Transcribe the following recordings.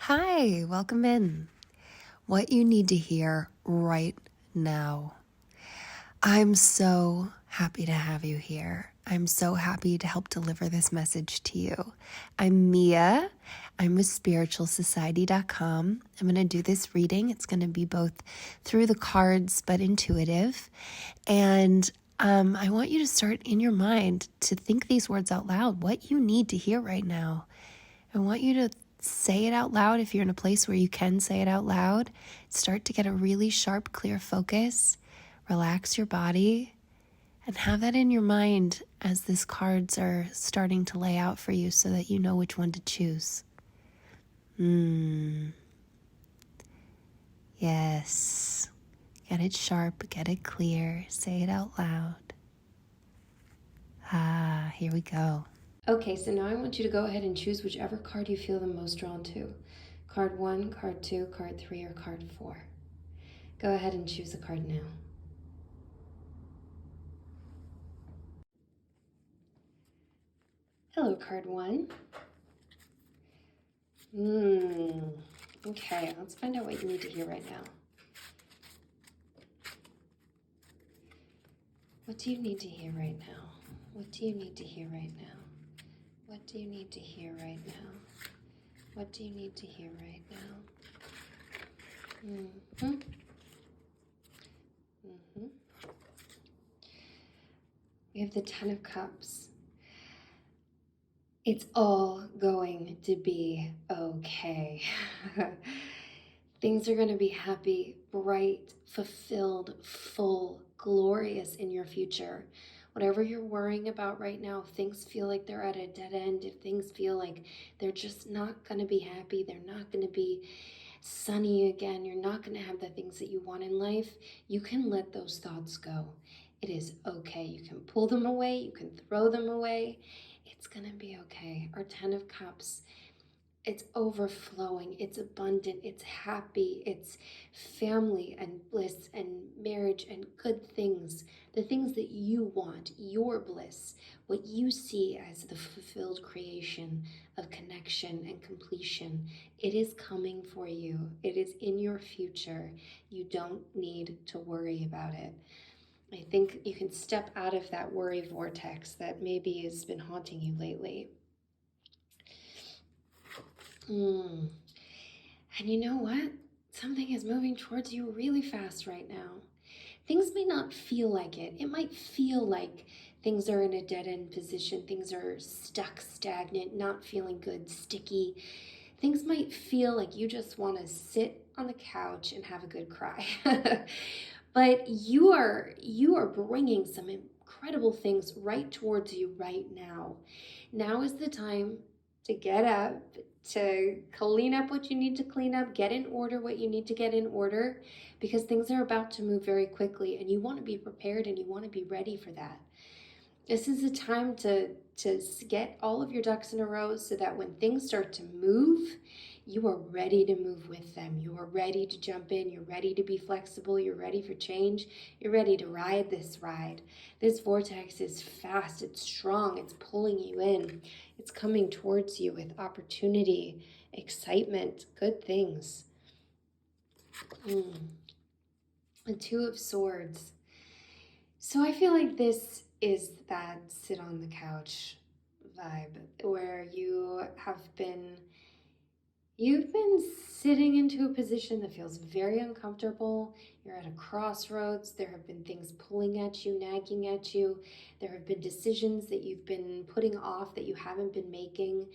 Hi, welcome in. What you need to hear right now. I'm so happy to have you here. I'm so happy to help deliver this message to you. I'm Mia. I'm with spiritualsociety.com. I'm going to do this reading. It's going to be both through the cards but intuitive. And I want you to start in your mind to think these words out loud, what you need to hear right now. I want you to say it out loud if you're in a place where you can say it out loud. Start to get a really sharp, clear focus. Relax your body and have that in your mind as these cards are starting to lay out for you so that you know which one to choose. Yes. Get it sharp, get it clear, say it out loud. Here we go. Okay, so now I want you to go ahead and choose whichever card you feel the most drawn to. Card 1, card 2, card 3, or card 4. Go ahead and choose a card now. Hello, card 1. Okay, let's find out what you need to hear right now. What do you need to hear right now? What do you need to hear right now? What do you need to hear right now? What do you need to hear right now? We have the Ten of Cups. It's all going to be okay. Things are going to be happy, bright, fulfilled, full, glorious in your future. Whatever you're worrying about right now, if things feel like they're at a dead end, if things feel like they're just not going to be happy, they're not going to be sunny again, you're not going to have the things that you want in life, you can let those thoughts go. It is okay. You can pull them away, you can throw them away. It's going to be okay. Our Ten of Cups, it's overflowing, it's abundant, it's happy, it's family and bliss and marriage and good things, the things that you want, your bliss, what you see as the fulfilled creation of connection and completion. It is coming for you. It is in your future. You don't need to worry about it. I think you can step out of that worry vortex that maybe has been haunting you lately. And you know what? Something is moving towards you really fast right now. Things may not feel like it. It might feel like things are in a dead-end position. Things are stuck, stagnant, not feeling good, sticky. Things might feel like you just want to sit on the couch and have a good cry. But you are bringing some incredible things right towards you right now. Now is the time to get up, to clean up what you need to clean up, get in order what you need to get in order, because things are about to move very quickly and you want to be prepared and you want to be ready for that. This is a time to get all of your ducks in a row so that when things start to move, you are ready to move with them. You are ready to jump in. You're ready to be flexible. You're ready for change. You're ready to ride this ride. This vortex is fast. It's strong. It's pulling you in. It's coming towards you with opportunity, excitement, good things. The Two of Swords. So I feel like this is that sit on the couch vibe where you've been sitting into a position that feels very uncomfortable. You're at a crossroads. There have been things pulling at you, nagging at you. There have been decisions that you've been putting off that you haven't been making.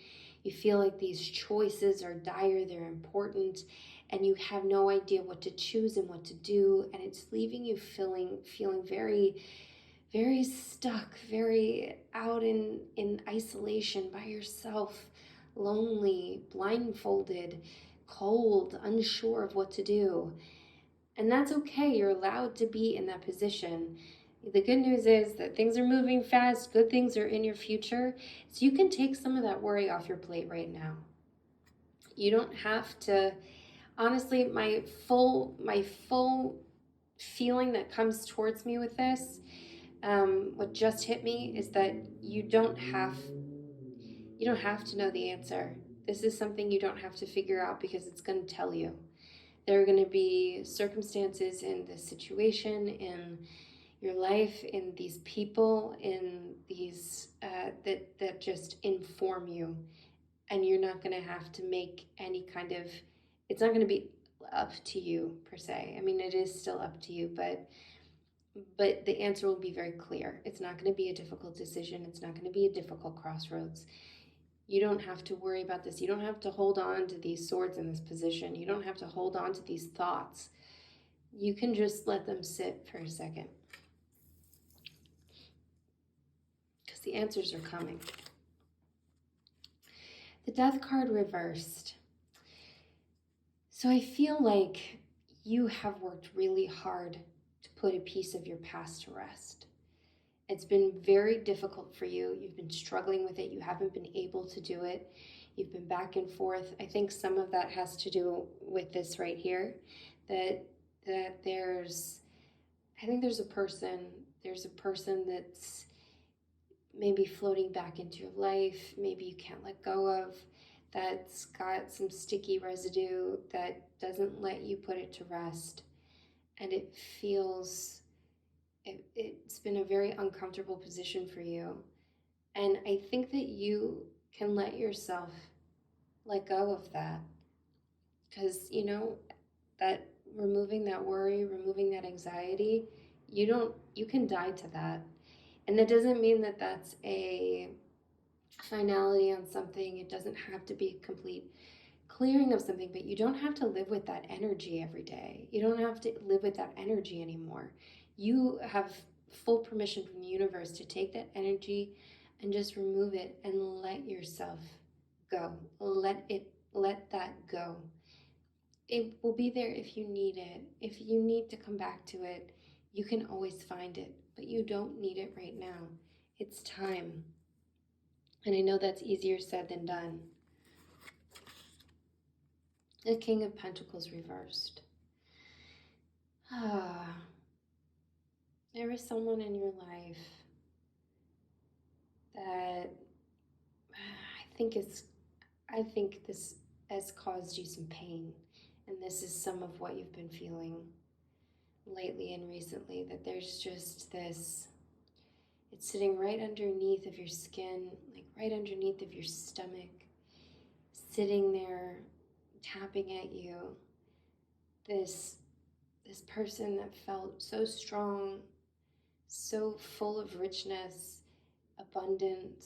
You feel like these choices are dire, they're important, and you have no idea what to choose and what to do, and it's leaving you feeling very, very stuck, very out in isolation by yourself, lonely, blindfolded, cold, unsure of what to do. And that's okay. You're allowed to be in that position. The good news is that things are moving fast, good things are in your future, so you can take some of that worry off your plate right now. You don't have to, honestly, my full feeling that comes towards me with this, what just hit me is that you don't have to know the answer. This is something you don't have to figure out because it's going to tell you. There are going to be circumstances in this situation, in your life, in these people, in these that just inform you, and you're not going to have to make any kind of. It's not going to be up to you per se. I mean, it is still up to you, but the answer will be very clear. It's not going to be a difficult decision. It's not going to be a difficult crossroads. You don't have to worry about this. You don't have to hold on to these swords in this position. You don't have to hold on to these thoughts. You can just let them sit for a second. Because the answers are coming. The Death card reversed. So I feel like you have worked really hard to put a piece of your past to rest. It's been very difficult for you. You've been struggling with it. You haven't been able to do it. You've been back and forth. I think some of that has to do with this right here, that there's a person that's maybe floating back into your life, maybe you can't let go of, that's got some sticky residue that doesn't let you put it to rest. And it's been a very uncomfortable position for you. And I think that you can let yourself let go of that. Because, that removing that worry, removing that anxiety, you can die to that. And that doesn't mean that that's a finality on something. It doesn't have to be a complete clearing of something, but you don't have to live with that energy every day. You don't have to live with that energy anymore. You have full permission from the universe to take that energy and just remove it and let yourself go. Let that go. It will be there if you need it. If you need to come back to it, you can always find it, but you don't need it right now. It's time. And I know that's easier said than done. The King of Pentacles reversed. There is someone in your life that I think this has caused you some pain. And this is some of what you've been feeling lately and recently, that there's just this, it's sitting right underneath of your skin, like right underneath of your stomach, sitting there, tapping at you. This person that felt so strong, so full of richness, abundant,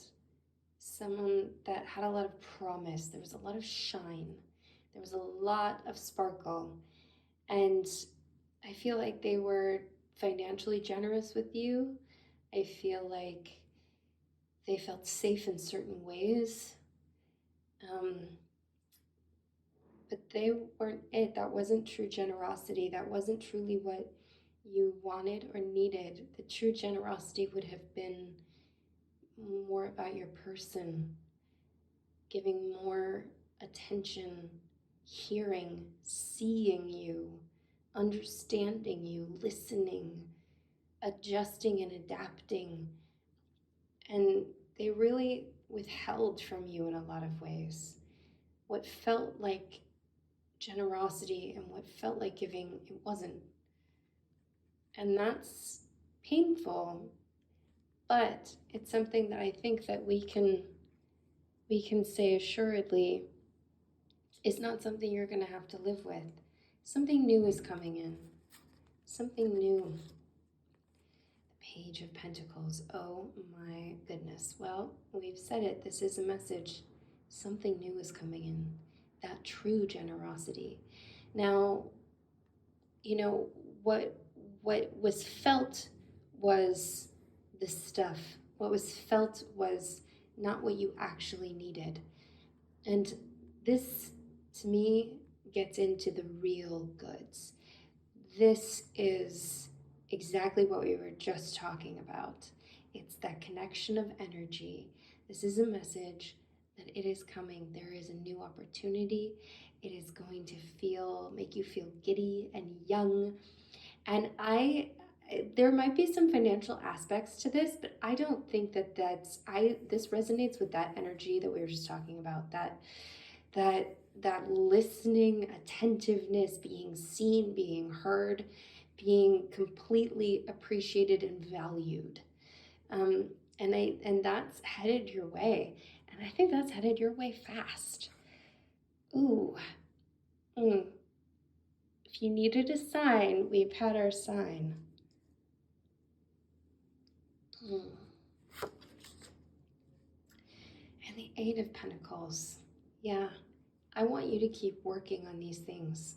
someone that had a lot of promise. There was a lot of shine. There was a lot of sparkle. And I feel like they were financially generous with you. I feel like they felt safe in certain ways. But they weren't it. That wasn't true generosity. That wasn't truly what you wanted or needed. The true generosity would have been more about your person, giving more attention, hearing, seeing you, understanding you, listening, adjusting and adapting. And they really withheld from you in a lot of ways. What felt like generosity and what felt like giving, it wasn't. And that's painful, but it's something that I think that we can say assuredly is not something you're going to have to live with. Something new is coming in. Something new. The Page of Pentacles. Oh my goodness. Well, we've said it. This is a message. Something new is coming in. That true generosity. Now, what was felt was the stuff. What was felt was not what you actually needed. And this, to me, gets into the real goods. This is exactly what we were just talking about. It's that connection of energy. This is a message that it is coming. There is a new opportunity. It is going to make you feel giddy and young. And there might be some financial aspects to this, but I don't think that this resonates with that energy that we were just talking about, that that listening, attentiveness, being seen, being heard, being completely appreciated and valued. Um, and that's headed your way. And I think that's headed your way fast. Ooh. Mm. If you needed a sign, we've had our sign. Mm. And the Eight of Pentacles. Yeah, I want you to keep working on these things.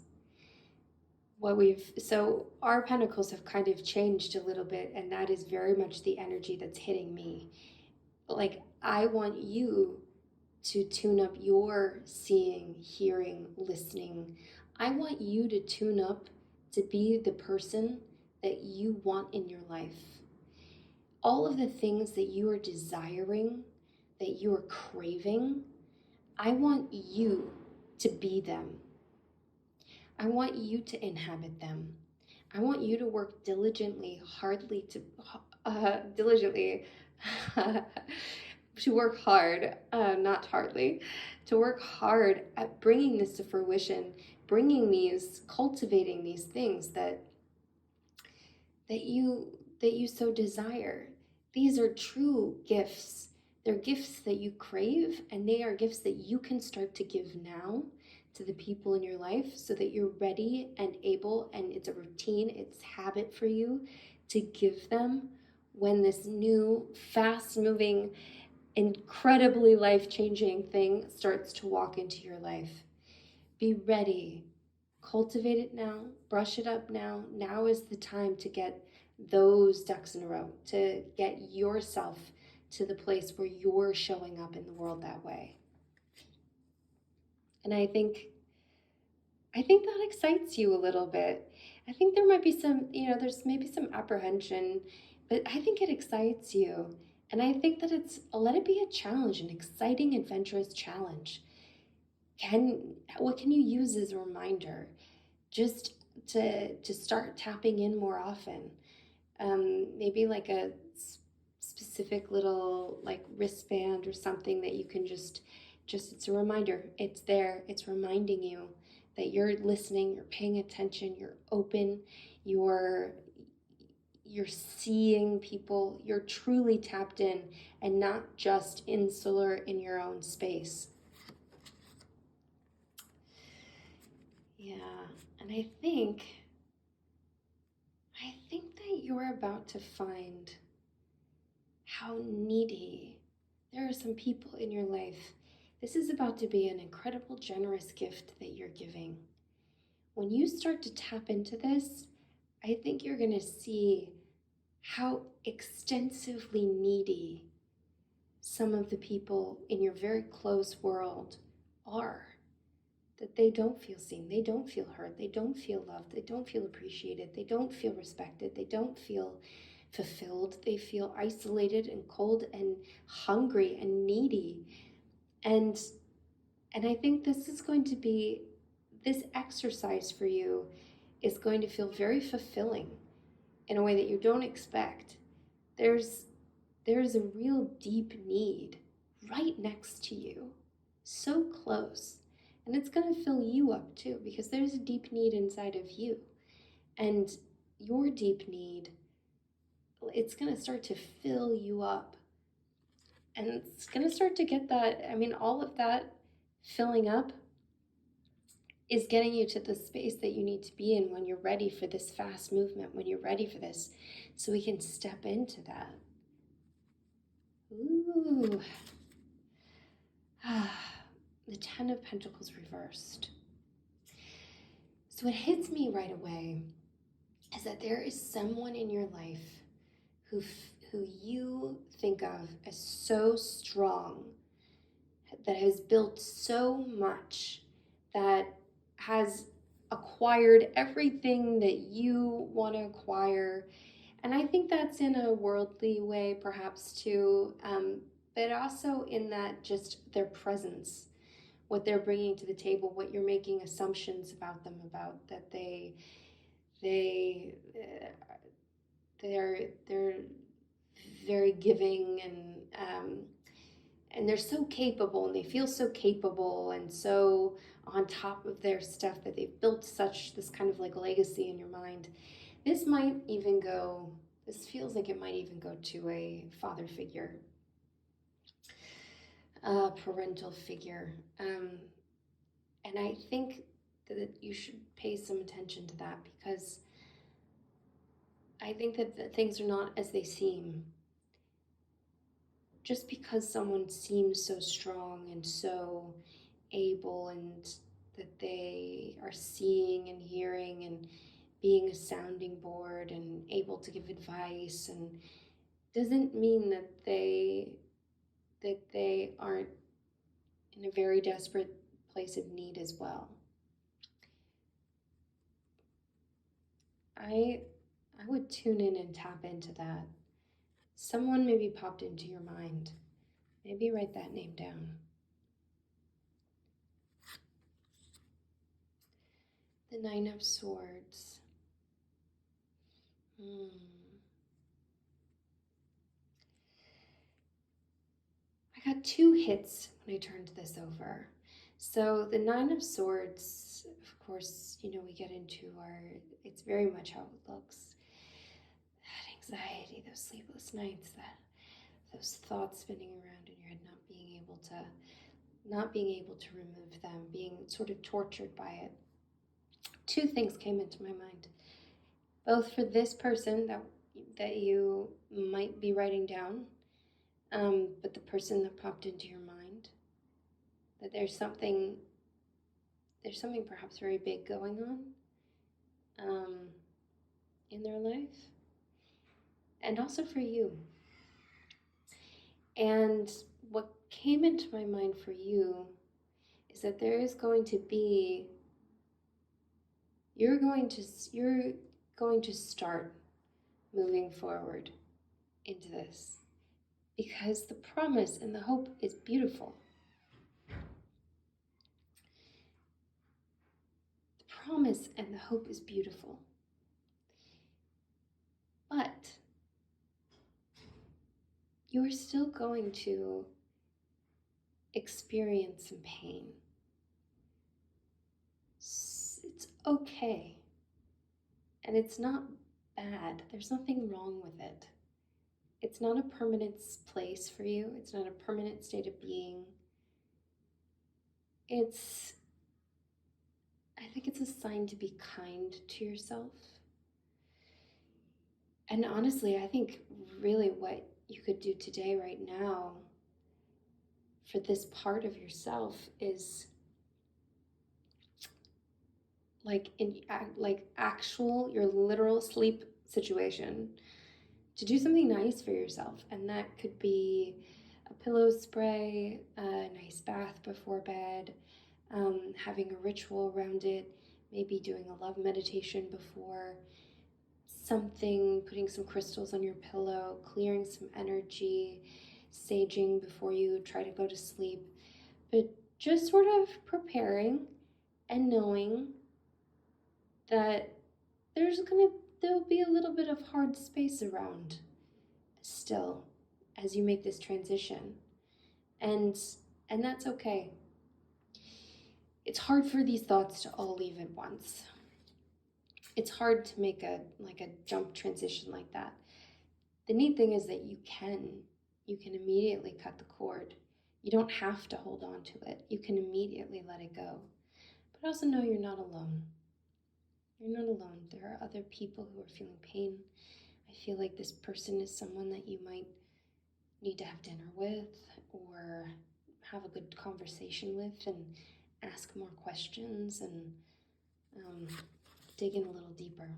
So our pentacles have kind of changed a little bit, and that is very much the energy that's hitting me. Like, I want you to tune up your seeing, hearing, listening. I want you to tune up to be the person that you want in your life. All of the things that you are desiring, that you are craving, I want you to be them. I want you to inhabit them. I want you to work diligently, diligently, to work hard, not hardly, to work hard at bringing this to fruition, cultivating these things that you so desire. These are true gifts. They're gifts that you crave, and they are gifts that you can start to give now to the people in your life so that you're ready and able, and it's a routine, it's habit for you to give them when this new, fast-moving, incredibly life-changing thing starts to walk into your life. Be ready. Cultivate it now. Brush it up now. Now is the time to get those ducks in a row, to get yourself to the place where you're showing up in the world that way. And I think that excites you a little bit. I think there might be some, there's maybe some apprehension, but I think it excites you. And I think that let it be a challenge, an exciting, adventurous challenge. What can you use as a reminder just to start tapping in more often? Maybe like a specific little like wristband or something that you can just it's a reminder. It's there. It's reminding you that you're listening, you're paying attention, you're open, you're seeing people, you're truly tapped in and not just insular in your own space. Yeah, and I think that you're about to find how needy there are some people in your life. This is about to be an incredible, generous gift that you're giving. When you start to tap into this, I think you're going to see how extensively needy some of the people in your very close world are. That they don't feel seen, they don't feel heard, they don't feel loved, they don't feel appreciated, they don't feel respected, they don't feel fulfilled, they feel isolated and cold and hungry and needy. And I think this exercise for you is going to feel very fulfilling in a way that you don't expect. There's a real deep need right next to you, so close. And it's going to fill you up too, because there's a deep need inside of you. And your deep need, it's going to start to fill you up. And it's going to start to get all of that filling up is getting you to the space that you need to be in when you're ready for this fast movement, when you're ready for this, so we can step into that. Ooh. The Ten of Pentacles reversed. So what hits me right away is that there is someone in your life who you think of as so strong, that has built so much, that has acquired everything that you want to acquire. And I think that's in a worldly way perhaps too, but also in that just their presence, what they're bringing to the table, what you're making assumptions about them, about that they're very giving and they're so capable and they feel so capable and so on top of their stuff that they've built such this kind of like legacy in your mind. This might even go, this feels like it might even go to a father figure, a parental figure. And I think that you should pay some attention to that, because I think that things are not as they seem. Just because someone seems so strong and so able, and that they are seeing and hearing and being a sounding board and able to give advice, and doesn't mean that they aren't in a very desperate place of need as well. I I would tune in and tap into that. Someone maybe popped into your mind. Maybe write that name down. The Nine of Swords. I got 2 hits when I turned this over. So the Nine of Swords, of course, we get into it's very much how it looks. That anxiety, those sleepless nights, those thoughts spinning around in your head, not being able to remove them, being sort of tortured by it. 2 things came into my mind, both for this person that you might be writing down, but the person that popped into your mind, that there's something perhaps very big going on in their life, and also for you. And what came into my mind for you is that there is going to be, you're going to start moving forward into this, because the promise and the hope is beautiful. The promise and the hope is beautiful. But you are still going to experience some pain. It's okay. And it's not bad. There's nothing wrong with it. It's not a permanent place for you. It's not a permanent state of being. I think it's a sign to be kind to yourself. And honestly, I think really what you could do today, right now, for this part of yourself is actual, your literal sleep situation, to do something nice for yourself. And that could be a pillow spray, a nice bath before bed, having a ritual around it, maybe doing a love meditation before, something, putting some crystals on your pillow, clearing some energy, saging before you try to go to sleep. But just sort of preparing and knowing that there'll be a little bit of hard space around still as you make this transition. And that's okay. It's hard for these thoughts to all leave at once. It's hard to make a jump transition like that. The neat thing is that you can immediately cut the cord. You don't have to hold on to it. You can immediately let it go. But also know you're not alone. You're not alone. There are other people who are feeling pain. I feel like this person is someone that you might need to have dinner with, or have a good conversation with, and ask more questions, and dig in a little deeper.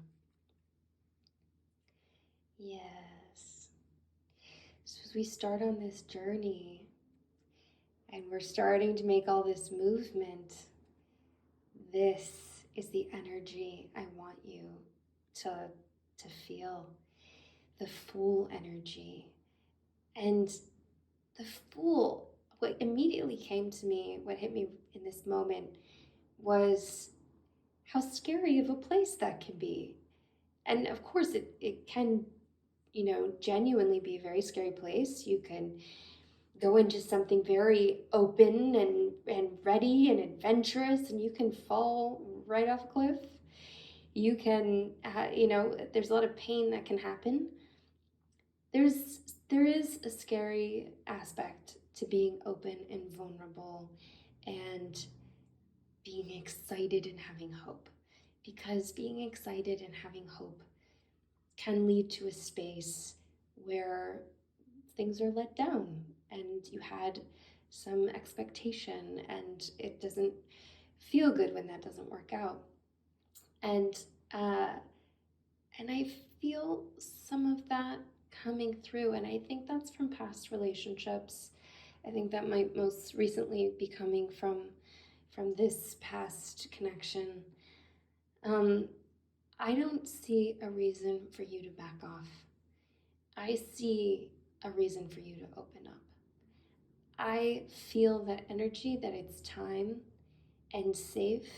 Yes. So as we start on this journey, and we're starting to make all this movement, this is the energy I want you to feel. The Fool energy. And the Fool, what immediately came to me, what hit me in this moment, was how scary of a place that can be. And of course it can, genuinely be a very scary place. You can go into something very open and ready and adventurous, and you can fall right off a cliff. You can, there's a lot of pain that can happen. There is a scary aspect to being open and vulnerable and being excited and having hope, because being excited and having hope can lead to a space where things are let down and you had some expectation and it doesn't feel good when that doesn't work out. And uh, and I feel some of that coming through, and I think that's from past relationships. I think that might most recently be coming from this past connection. Um, I don't see a reason for you to back off. I see a reason for you to open up. I feel that energy, that it's time and safe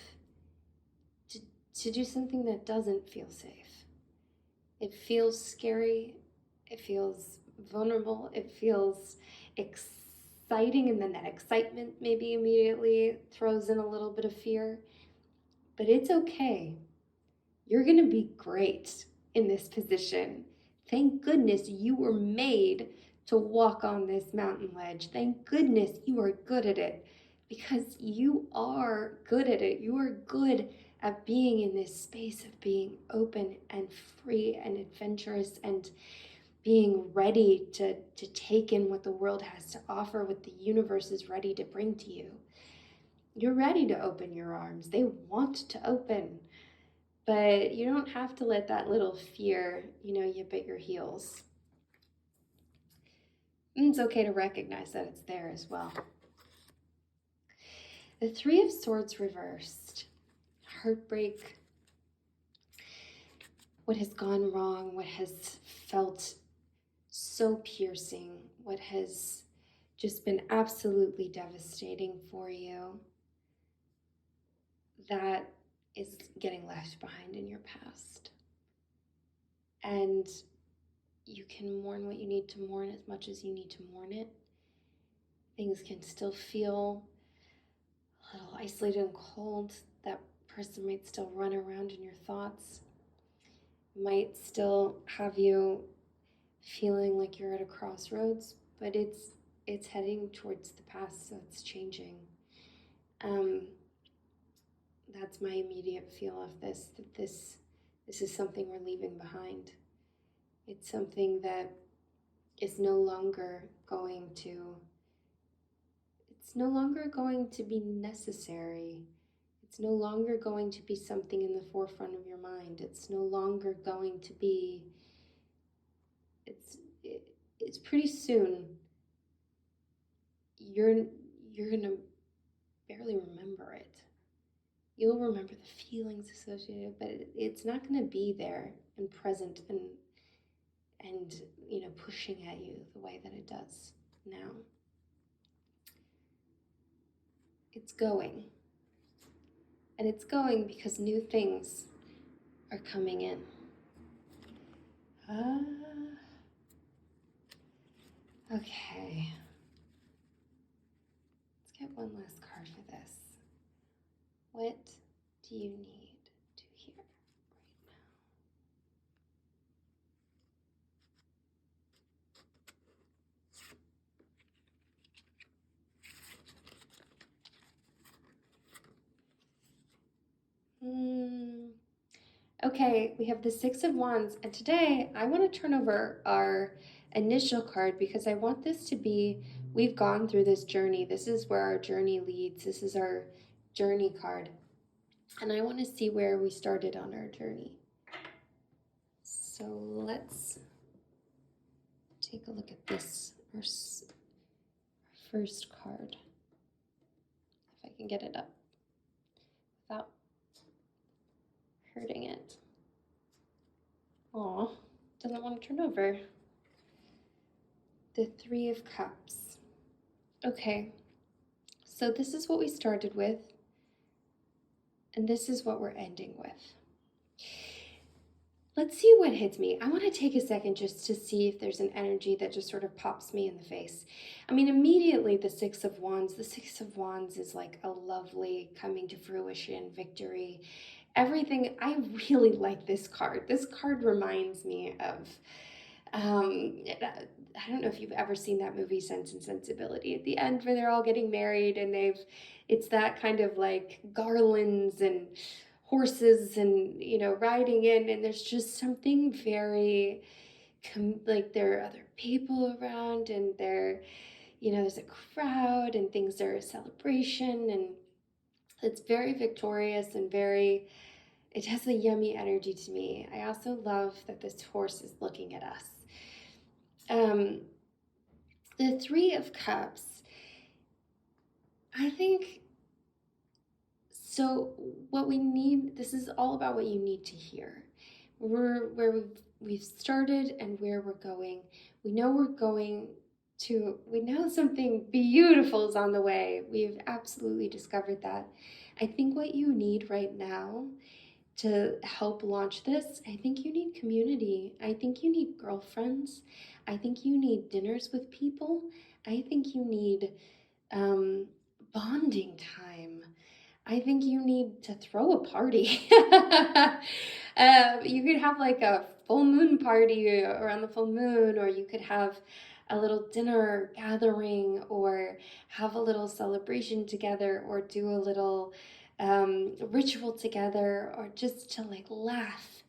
to, to do something that doesn't feel safe. It feels scary, it feels vulnerable, it feels exciting, and then that excitement maybe immediately throws in a little bit of fear. But it's okay. You're going to be great in this position. Thank goodness you were made to walk on this mountain ledge. Thank goodness you are good at it, because you are good at it. You are good at being in this space of being open and free and adventurous and being ready to take in what the world has to offer, what the universe is ready to bring to you. You're ready to open your arms. They want to open. But you don't have to let that little fear, yip at your heels. And it's okay to recognize that it's there as well. The Three of Swords reversed. Heartbreak. What has gone wrong, what has felt so piercing, what has just been absolutely devastating for you, that is getting left behind in your past. And you can mourn what you need to mourn as much as you need to mourn it. Things can still feel a little isolated and cold. That person might still run around in your thoughts, might still have you feeling like you're at a crossroads, but it's heading towards the past, so it's changing. That's my immediate feel of this, that this is something we're leaving behind. It's something that is no longer going to be necessary. It's no longer going to be something in the forefront of your mind. It's no longer going to be, it's pretty soon you're going to barely remember it. You'll remember the feelings associated, but it's not going to be there and present and pushing at you the way that it does now. It's going. And it's going because new things are coming in. Okay. Let's get one last card for this. What do you need to hear right now? Okay, we have the Six of Wands, and today I want to turn over our initial card because I want this to be, we've gone through this journey. This is where our journey leads. This is our journey card. And I want to see where we started on our journey. So let's take a look at this, our first card. If I can get it up without hurting it. Aw, doesn't want to turn over. The Three of Cups. Okay, so this is what we started with, and this is what we're ending with. let's see what hits me. I want to take a second just to see if there's an energy that just sort of pops me in the face. I mean, immediately the Six of Wands. The Six of Wands is like a lovely coming to fruition, victory, everything. I really like this card. This card reminds me of, I don't know if you've ever seen that movie Sense and Sensibility at the end where they're all getting married and it's that kind of like garlands and horses and, riding in, and there's just something very, like there are other people around and there's a crowd and things are a celebration and it's very victorious and it has a yummy energy to me. I also love that this horse is looking at us. The Three of Cups, I think, so what we need, this is all about what you need to hear. We're where we've started and where we're going. We know we're going we know something beautiful is on the way. We've absolutely discovered that. I think what you need right now to help launch this, I think you need community. I think you need girlfriends. I think you need dinners with people. I think you need bonding time. I think you need to throw a party. You could have like a full moon party around the full moon, or you could have a little dinner gathering, or have a little celebration together, or do a little ritual together, or just to like laugh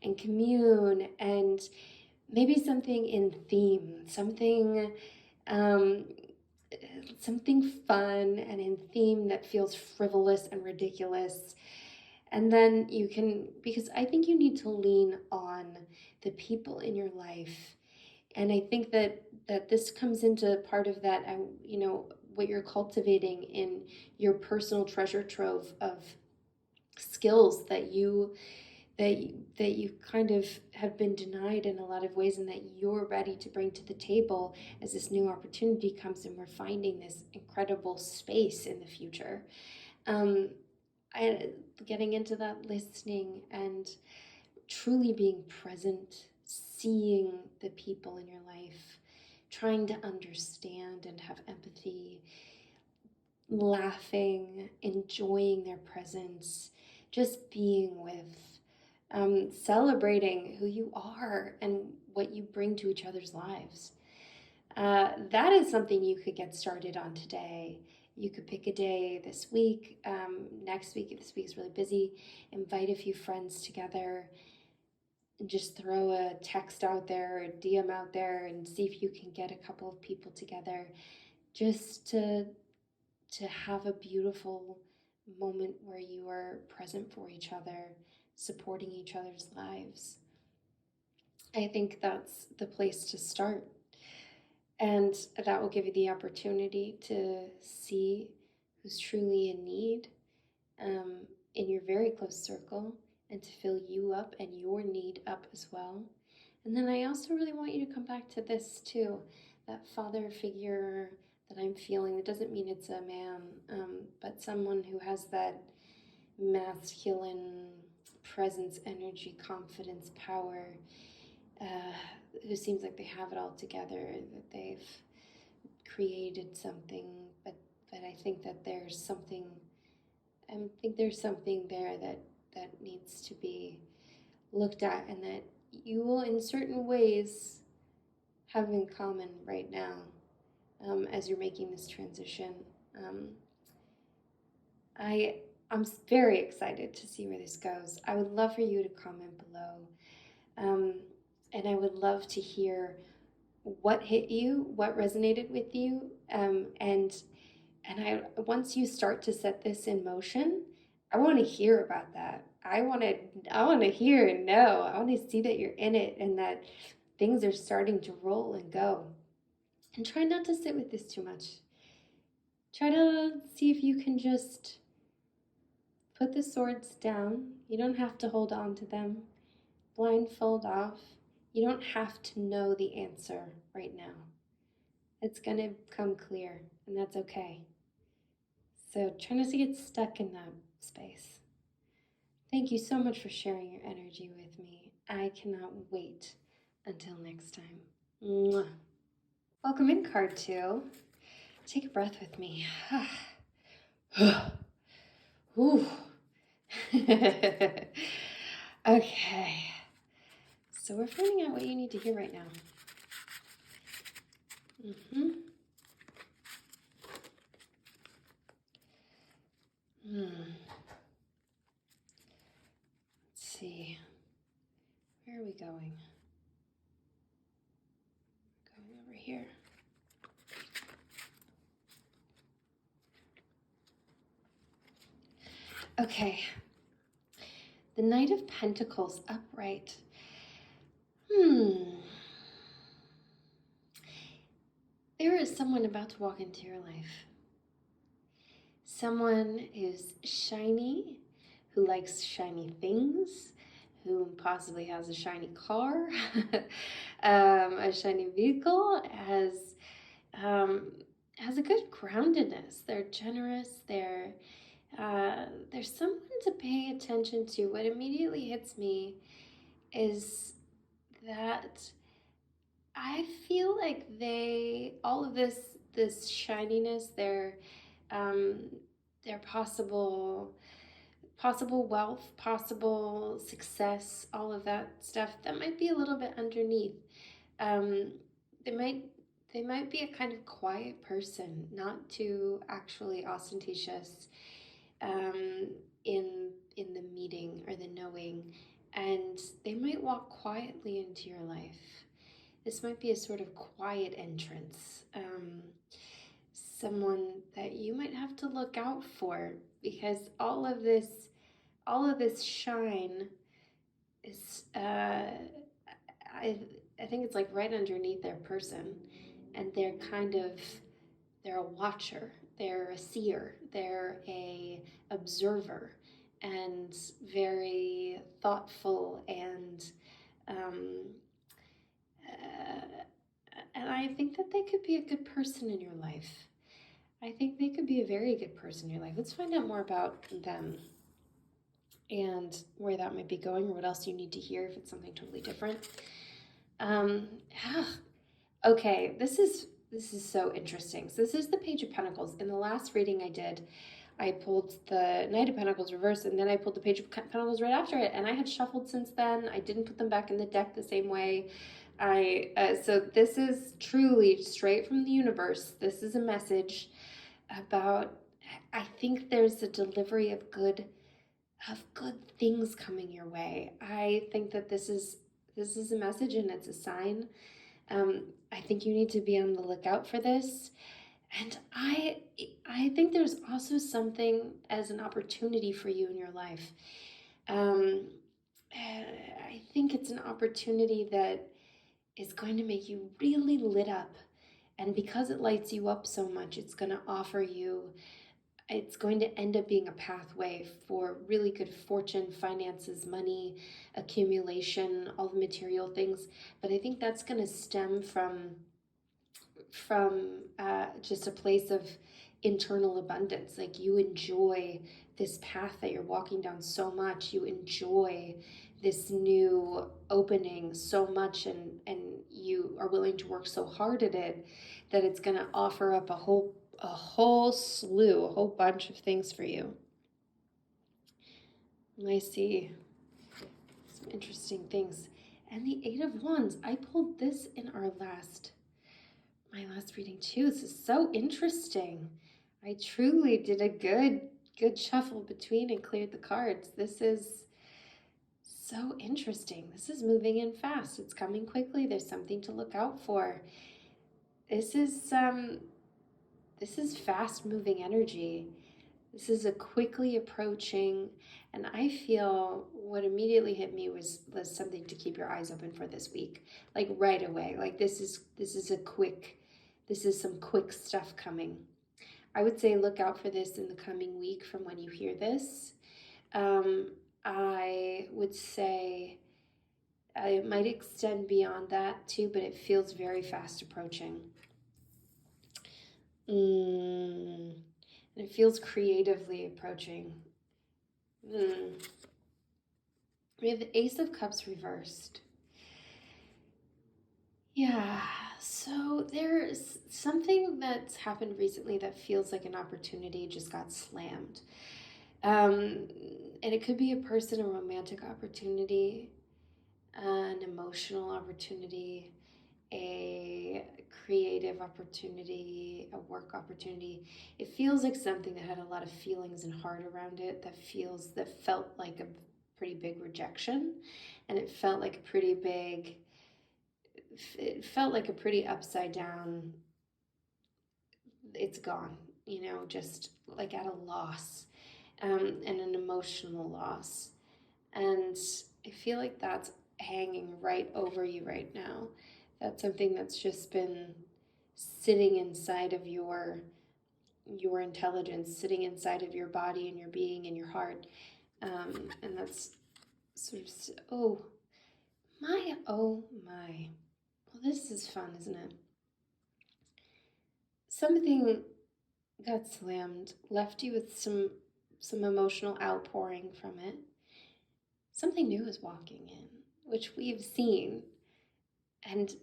and commune, and maybe something in theme, um, something fun and in theme that feels frivolous and ridiculous. And then you can, because I think you need to lean on the people in your life. And I think that this comes into part of that, what you're cultivating in your personal treasure trove of skills that you kind of have been denied in a lot of ways, and that you're ready to bring to the table as this new opportunity comes and we're finding this incredible space in the future. Getting into that listening and truly being present, seeing the people in your life, trying to understand and have empathy, laughing, enjoying their presence, just being with, celebrating who you are and what you bring to each other's lives. That is something you could get started on today. You could pick a day this week, next week, if this week is really busy, invite a few friends together and just throw a text out there, a DM out there, and see if you can get a couple of people together just to have a beautiful moment where you are present for each other, supporting each other's lives. I think that's the place to start. And that will give you the opportunity to see who's truly in need, in your very close circle, and to fill you up and your need up as well. And then I also really want you to come back to this too, that father figure that I'm feeling. It doesn't mean it's a man, but someone who has that masculine presence, energy, confidence, power, who seems like they have it all together, that they've created something, but I think that there's something. I think there's something there that needs to be looked at, and that you will, in certain ways, have in common right now, as you're making this transition. I'm very excited to see where this goes. I would love for you to comment below. And I would love to hear what hit you, what resonated with you, and once you start to set this in motion, I want to hear about that. I want to hear and know. I want to see that you're in it and that things are starting to roll and go. And try not to sit with this too much. Try to see if you can just put the swords down. You don't have to hold on to them. Blindfold off. You don't have to know the answer right now. It's going to come clear, and that's okay. So try not to get stuck in that space. Thank Thank you so much for sharing your energy with me. I cannot wait until next time. Mwah. Welcome in, card 2. Take a breath with me. Ooh. Okay. So we're finding out what you need to hear right now. Mm-hmm. Let's see. Where are we going? Going over here. Okay. The Knight of Pentacles upright. There is someone about to walk into your life. Someone who's shiny, who likes shiny things, who possibly has a shiny car, a shiny vehicle, has a good groundedness. They're generous. There's someone to pay attention to. What immediately hits me is that I feel like all of this shininess, their possible wealth, possible success, all of that stuff, that might be a little bit underneath. They might be a kind of quiet person, not too actually ostentatious in the meeting or the knowing, and they might walk quietly into your life. This might be a sort of quiet entrance. Someone that you might have to look out for, because all of this shine is I think it's like right underneath their person, and they're a watcher, they're a seer, they're a observer, and very thoughtful, and I think that they could be a good person in your life. I think they could be a very good person in your life. Let's find out more about them and where that might be going, or what else you need to hear if it's something totally different. Okay, this is so interesting. So this is the Page of Pentacles. In the last reading I did, I pulled the Knight of Pentacles reverse, and then I pulled the Page of Pentacles right after it, and I had shuffled since then. I didn't put them back in the deck the same way. So this is truly straight from the universe. This is a message about, I think there's a delivery of good things coming your way. I think that this is a message, and it's a sign. I think you need to be on the lookout for this. And I think there's also something as an opportunity for you in your life. I think it's an opportunity that is going to make you really lit up. And because it lights you up so much, it's going to end up being a pathway for really good fortune, finances, money, accumulation, all the material things. But I think that's going to stem from just a place of internal abundance. Like, you enjoy this path that you're walking down so much. You enjoy this new opening so much, and you are willing to work so hard at it that it's going to offer up a whole bunch of things for you. I see some interesting things. And the Eight of Wands, I pulled this in my last reading too. This is so interesting. I truly did a good shuffle between and cleared the cards. This is so interesting. This is moving in fast. It's coming quickly. There's something to look out for. This is fast moving energy. This is a quickly approaching, and I feel what immediately hit me was something to keep your eyes open for this week, like right away. Like, this is some quick stuff coming. I would say look out for this in the coming week from when you hear this. I would say it might extend beyond that too, but it feels very fast approaching. And it feels creatively approaching. We have the Ace of Cups reversed. Yeah, so there's something that's happened recently that feels like an opportunity just got slammed. Um, and it could be a person, a romantic opportunity, an emotional opportunity, a creative opportunity, a work opportunity. It feels like something that had a lot of feelings and heart around it, that felt like a pretty big rejection, and it felt like a pretty upside down, it's gone, just like at a loss, and an emotional loss. And I feel like that's hanging right over you right now. That's something that's just been sitting inside of your intelligence, sitting inside of your body and your being and your heart. And that's sort of, oh my. Well, this is fun, isn't it? Something got slammed, left you with some emotional outpouring from it. Something new is walking in, which we've seen, and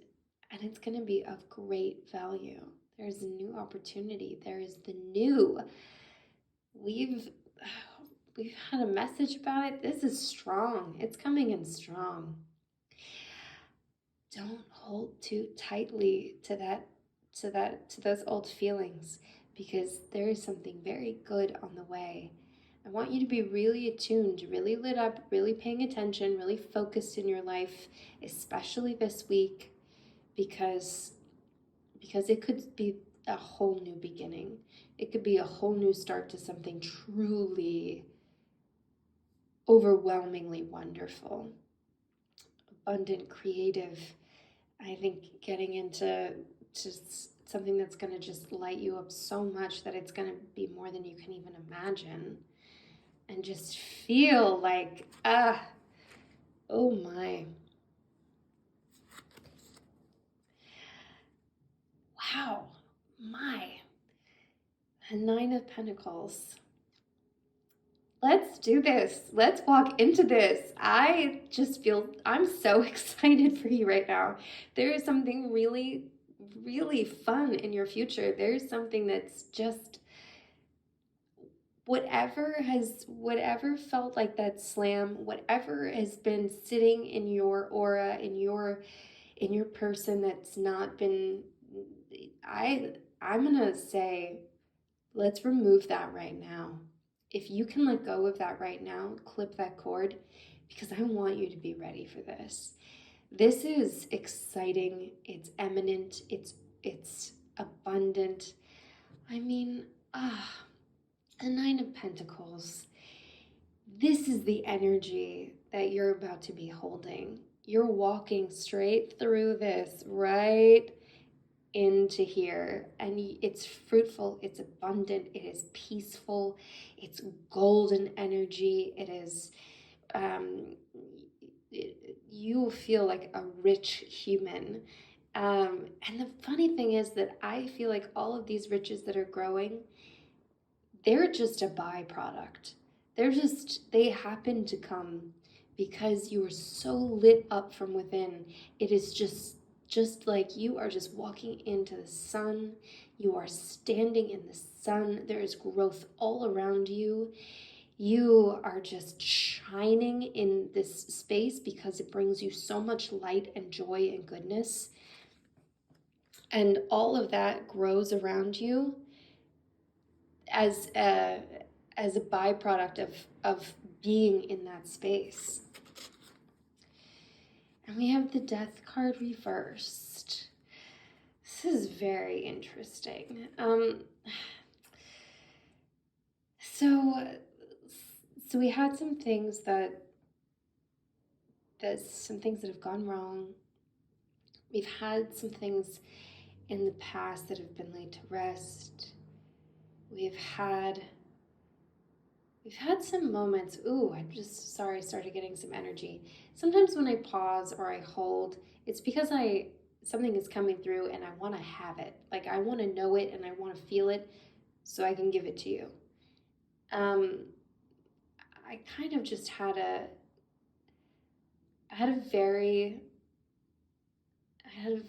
it's going to be of great value. There's a new opportunity. There is the new. We've we've had a message about it. This is strong. It's coming in strong. Don't hold too tightly to those old feelings, because there is something very good on the way. I want you to be really attuned, really lit up, really paying attention, really focused in your life, especially this week, because it could be a whole new beginning. It could be a whole new start to something truly overwhelmingly wonderful, abundant, creative. I think getting into just something that's going to just light you up so much that it's going to be more than you can even imagine, and just feel like, oh my. Wow, my. A Nine of Pentacles. Let's do this. Let's walk into this. I just feel I'm so excited for you right now. There is something really, really fun in your future. There's something that's just whatever felt like that slam, whatever has been sitting in your aura, in your person that's not been, I'm gonna say, let's remove that right now. If you can let go of that right now, clip that cord, because I want you to be ready for this. This is exciting. It's eminent. It's abundant. I mean, the Nine of Pentacles. This is the energy that you're about to be holding. You're walking straight through this, right into here, and it's fruitful, it's abundant, it is peaceful, it's golden energy. It is you will feel like a rich human. And the funny thing is that I feel like all of these riches that are growing, they're just a byproduct. They happen to come because you are so lit up from within. It is just like you are just walking into the sun. You are standing in the sun. There is growth all around you. You are just shining in this space because it brings you so much light and joy and goodness. And all of that grows around you as a byproduct of being in that space. And we have the Death card reversed. This is very interesting. So we had some things that have gone wrong. We've had some things in the past that have been laid to rest. We've had some moments. I'm just sorry, I started getting some energy. Sometimes when I pause or I hold, it's because something is coming through and I want to have it. Like, I want to know it and I want to feel it so I can give it to you. I kind of just had I had a very, I had a,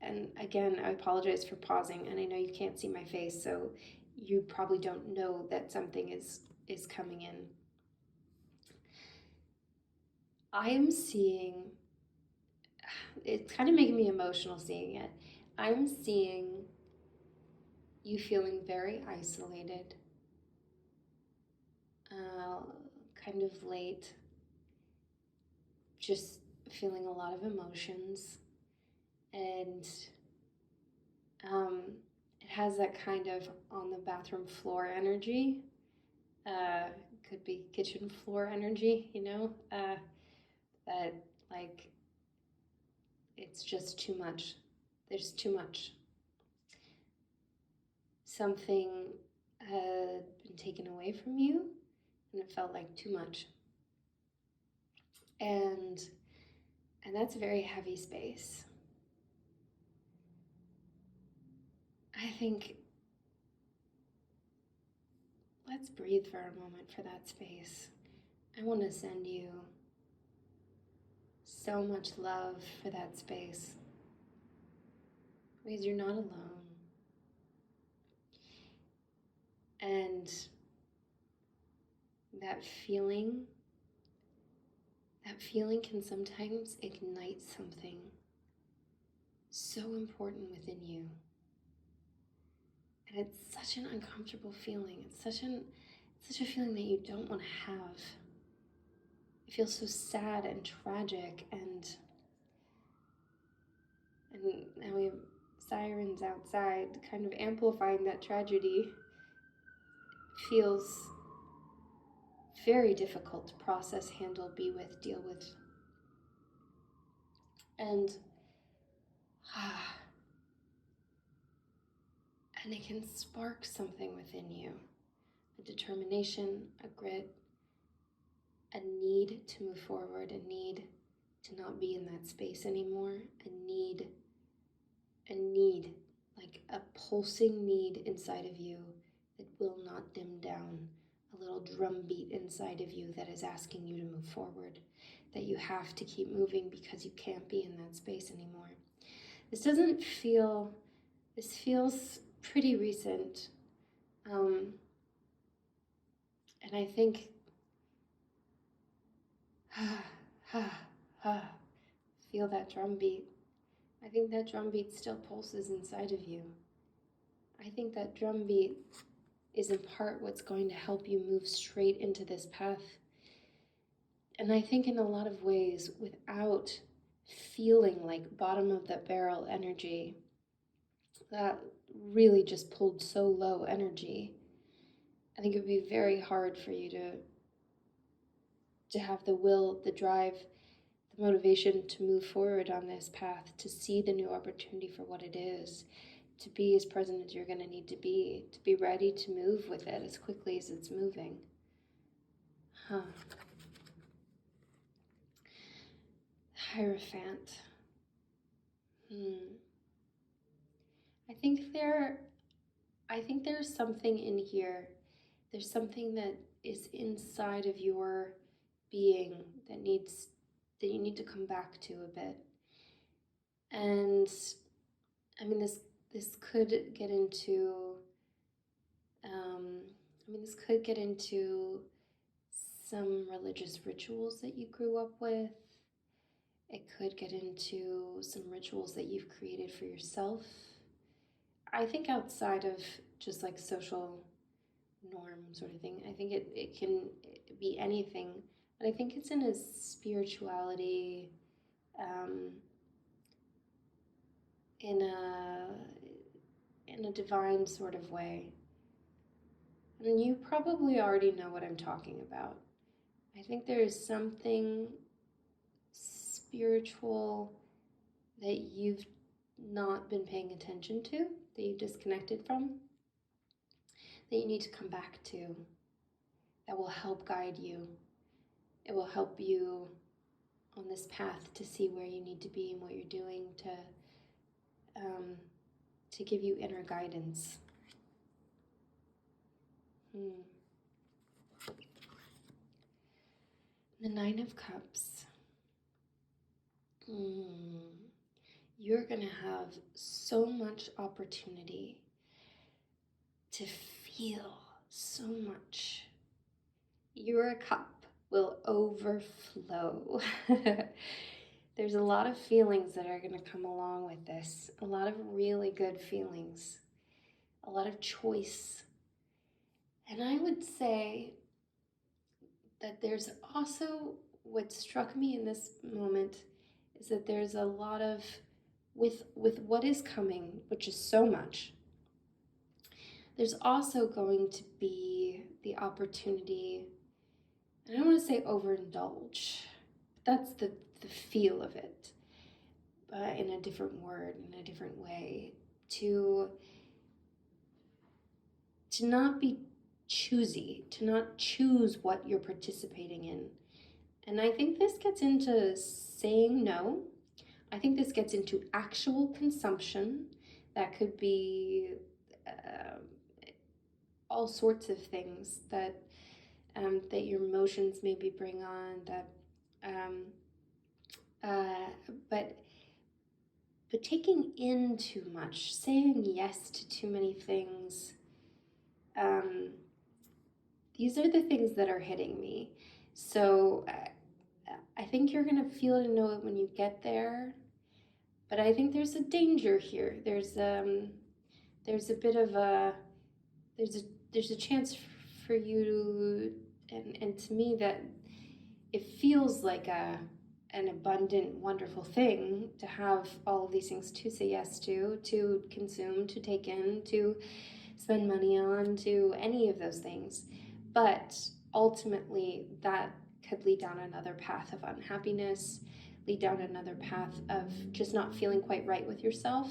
and again, I apologize for pausing, and I know you can't see my face, so you probably don't know that something is coming in. I am seeing, it's kind of making me emotional seeing it. I'm seeing you feeling very isolated, uh, kind of late, just feeling a lot of emotions, and um, it has that kind of on the bathroom floor energy. Could be kitchen floor energy, that like it's just too much. There's too much. Something had been taken away from you, and it felt like too much. And that's a very heavy space. I think let's breathe for a moment for that space. I want to send you so much love for that space because you're not alone. And that feeling can sometimes ignite something so important within you. And it's such an uncomfortable feeling. It's such a feeling that you don't want to have. It feels so sad and tragic, and now we have sirens outside kind of amplifying that tragedy. Feels very difficult to process, handle, be with, deal with. And and it can spark something within you. A determination, a grit, a need to move forward, a need to not be in that space anymore, a need, like a pulsing need inside of you that will not dim down, a little drumbeat inside of you that is asking you to move forward, that you have to keep moving because you can't be in that space anymore. This feels pretty recent. And I think, feel that drum beat. I think that drum beat still pulses inside of you. I think that drum beat is in part what's going to help you move straight into this path. And I think in a lot of ways, without feeling like bottom of the barrel energy, that really just pulled so low energy, I think it would be very hard for you to have the will, the drive, the motivation to move forward on this path, to see the new opportunity for what it is, to be as present as you're going to need to be ready to move with it as quickly as it's moving. Hierophant. I think there's something in here. There's something that is inside of your being that you need to come back to a bit. And I mean, this could get into some religious rituals that you grew up with. It could get into some rituals that you've created for yourself. I think outside of just like social norm sort of thing, I think it can be anything, but I think it's in a spirituality, in a divine sort of way. And you probably already know what I'm talking about. I think there is something spiritual that you've not been paying attention to, that you disconnected from, that you need to come back to, that will help guide you. It will help you on this path to see where you need to be and what you're doing to give you inner guidance. The Nine of Cups. Mm. You're going to have so much opportunity to feel so much. Your cup will overflow. There's a lot of feelings that are going to come along with this, a lot of really good feelings, a lot of choice. And I would say that there's also what struck me in this moment is that there's a lot of with what is coming, which is so much. There's also going to be the opportunity, and I don't want to say overindulge, but that's the feel of it, in a different word, in a different way, to not be choosy, to not choose what you're participating in. And I think this gets into saying no. I think this gets into actual consumption. That could be all sorts of things that that your emotions maybe bring on. That, uh, but taking in too much, saying yes to too many things. These are the things that are hitting me. So I think you're gonna feel and know it when you get there. But I think there's a danger here. There's a bit of a there's a chance for you to, and to me that it feels like an abundant, wonderful thing to have all of these things to say yes to consume, to take in, to spend money on, to any of those things. But ultimately, that could lead down another path of unhappiness, lead down another path of just not feeling quite right with yourself.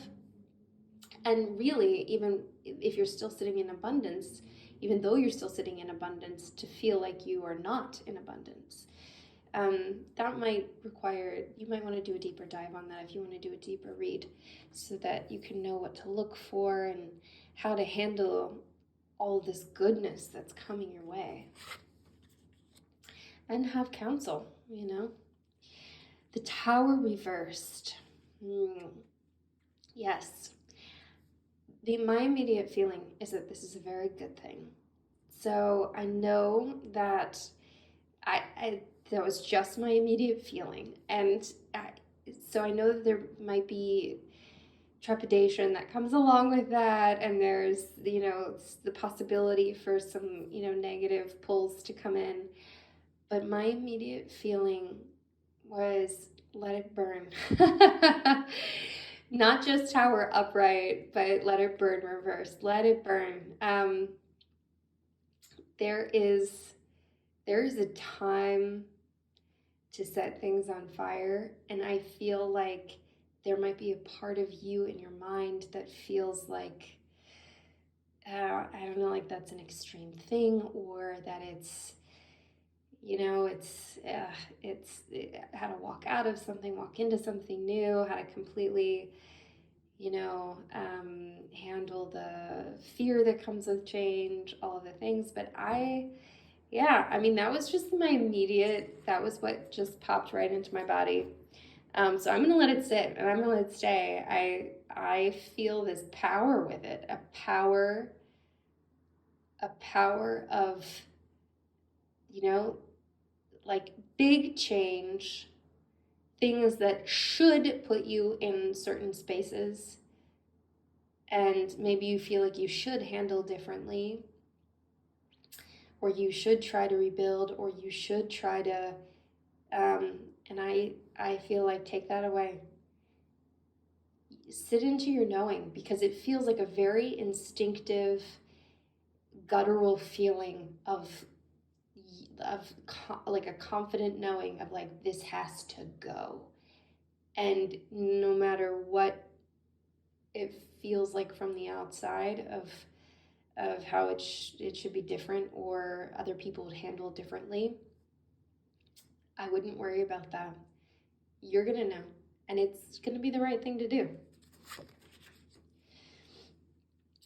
And really, even if you're still sitting in abundance, even though you're still sitting in abundance, to feel like you are not in abundance. That might require, you might want to do a deeper dive on that if you want to do a deeper read, so that you can know what to look for and how to handle all of this goodness that's coming your way. And have counsel, you know. The Tower reversed. Yes. My immediate feeling is that this is a very good thing. So I know that that was just my immediate feeling. And so I know that there might be trepidation that comes along with that. And there's, the possibility for some, negative pulls to come in. But my immediate feeling was let it burn. Not just tower upright, but let it burn reversed. Let it burn. There is a time to set things on fire, and I feel like there might be a part of you in your mind that feels like, I don't know, like that's an extreme thing, or that it's how to walk out of something, walk into something new, how to completely, handle the fear that comes with change, all of the things. But that was just that was what just popped right into my body. So I'm going to let it sit and I'm going to let it stay. I feel this power with it, a power of, like big change, things that should put you in certain spaces, and maybe you feel like you should handle differently, or you should try to rebuild, or you should try to, and I feel like take that away. Sit into your knowing, because it feels like a very instinctive, guttural feeling of like a confident knowing of like, this has to go. And no matter what it feels like from the outside of how it should be different, or other people would handle it differently, I wouldn't worry about that. You're gonna know, and it's gonna be the right thing to do.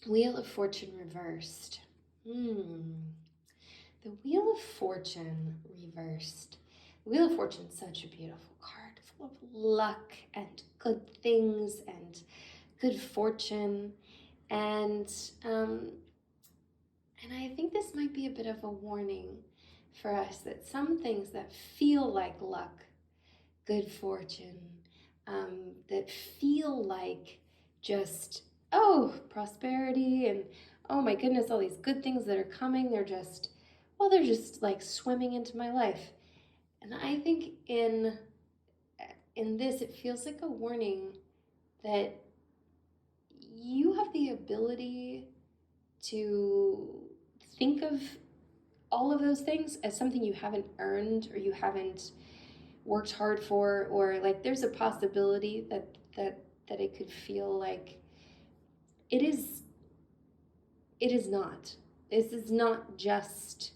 Wheel of Fortune reversed. The Wheel of Fortune reversed. The Wheel of Fortune is such a beautiful card, of full of luck and good things and good fortune. And um, and I think this might be a bit of a warning for us that some things that feel like luck, good fortune, that feel like just, oh, prosperity and oh my goodness, all these good things that are coming, they're just like swimming into my life. And I think in this, it feels like a warning that you have the ability to think of all of those things as something you haven't earned or you haven't worked hard for, or like there's a possibility that it could feel like it is not. This is not just,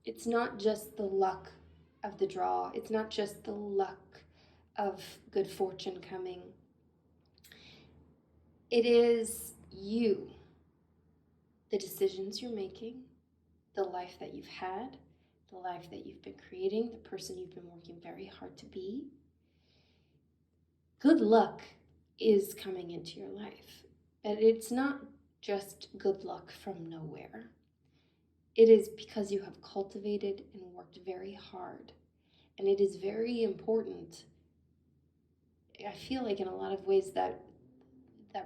it's not just the luck of the draw. It's not just the luck of good fortune coming. It is you, the decisions you're making, the life that you've had, the life that you've been creating, the person you've been working very hard to be. Good luck is coming into your life, but it's not just good luck from nowhere. It is because you have cultivated and worked very hard. And it is very important. I feel like in a lot of ways that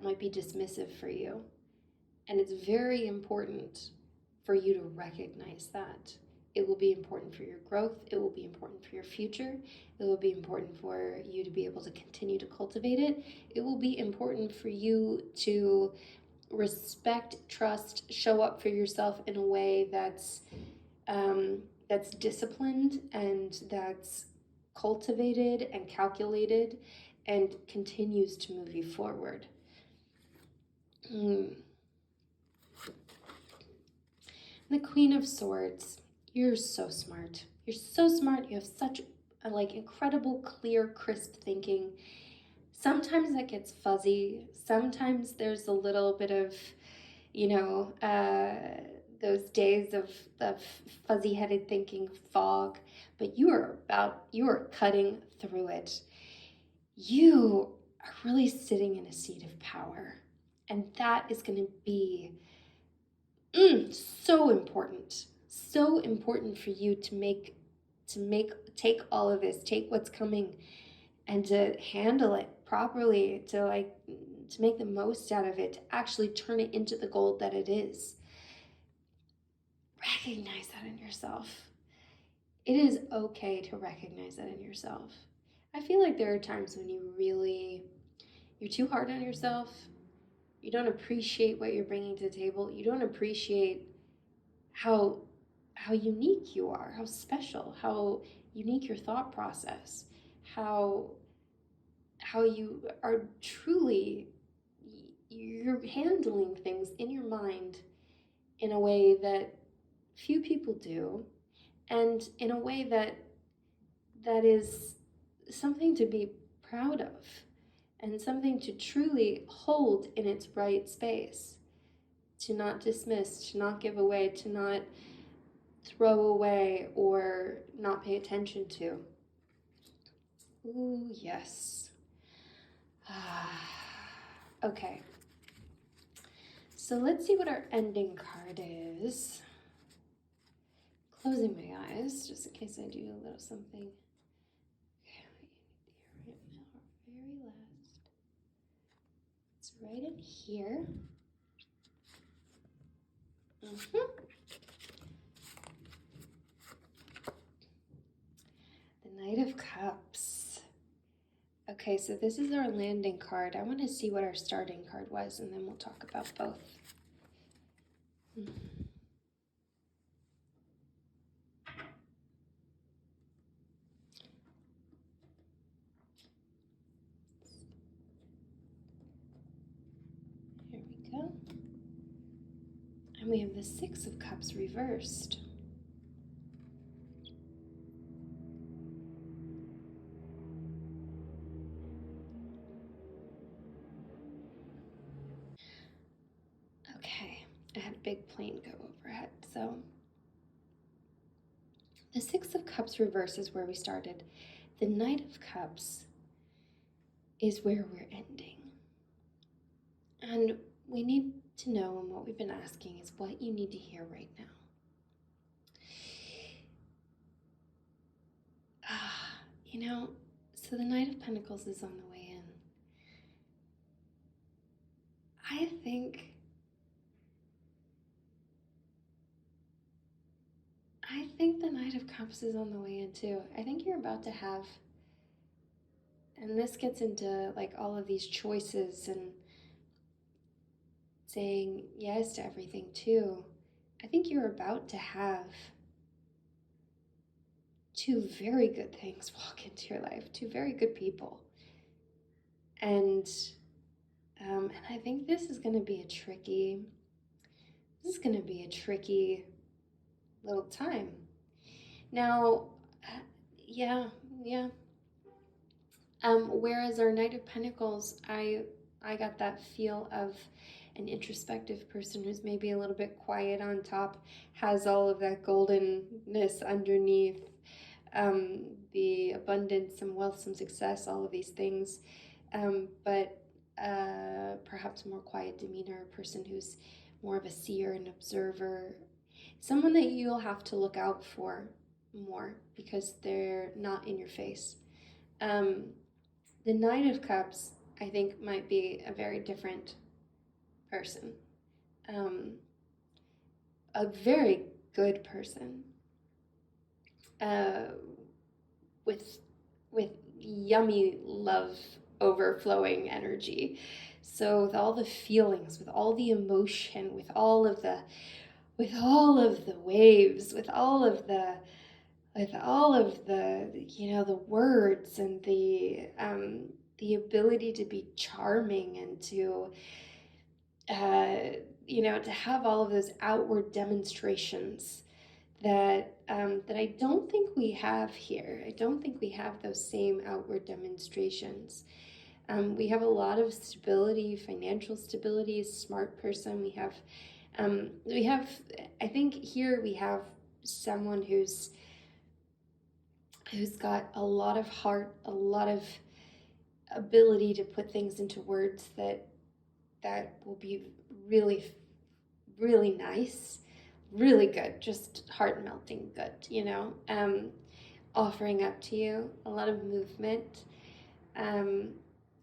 might be dismissive for you. And it's very important for you to recognize that. It will be important for your growth. It will be important for your future. It will be important for you to be able to continue to cultivate it. It will be important for you to respect, trust, show up for yourself in a way that's disciplined and that's cultivated and calculated and continues to move you forward. The Queen of Swords. You're so smart. You're so smart. You have such incredible, clear, crisp thinking. Sometimes that gets fuzzy. Sometimes there's a little bit of, those days of fuzzy-headed thinking, fog. But you are cutting through it. You are really sitting in a seat of power. And that is going to be so important for you to take all of this, take what's coming, and to handle it properly, to make the most out of it, to actually turn it into the gold that it is. Recognize that in yourself. It is okay to recognize that in yourself. I feel like there are times when you're too hard on yourself. You don't appreciate what you're bringing to the table. You don't appreciate how unique you are, how special, how unique your thought process, how you are truly, you're handling things in your mind in a way that few people do, and in a way that is something to be proud of and something to truly hold in its right space, to not dismiss, to not give away, to not throw away or not pay attention to. Ooh, yes. Okay. So let's see what our ending card is. Closing my eyes, just in case I do a little something. Okay, right now, our very last. It's right in here. The Knight of Cups. Okay, so this is our landing card. I want to see what our starting card was, and then we'll talk about both. Here we go. And we have the Six of Cups reversed. Okay, I had a big plane go overhead, so The Six of Cups reverse is where we started. The Knight of Cups is where we're ending. And we need to know, and what we've been asking is what you need to hear right now. So the Knight of Pentacles is on the way in. I think the Knight of Cups is on the way in too. I think you're about to have, and this gets into like all of these choices and saying yes to everything too. I think you're about to have two very good things walk into your life, two very good people. And I think this is going to be a tricky little time. Now, yeah. Whereas our Knight of Pentacles, I got that feel of an introspective person who's maybe a little bit quiet on top, has all of that goldenness underneath, the abundance, some wealth, some success, all of these things, but perhaps more quiet demeanor, a person who's more of a seer and observer, someone that you'll have to look out for more because they're not in your face. The Knight of Cups, I think, might be a very different person. A very good person. With yummy love overflowing energy. So with all the feelings, with all the emotion, with all of the waves, with all of the the words and the ability to be charming and to to have all of those outward demonstrations that I don't think we have here. I don't think we have those same outward demonstrations. We have a lot of stability, financial stability, smart person. We have, I think here we have someone who's got a lot of heart, a lot of ability to put things into words that will be really, really nice, really good, just heart melting good, offering up to you a lot of movement,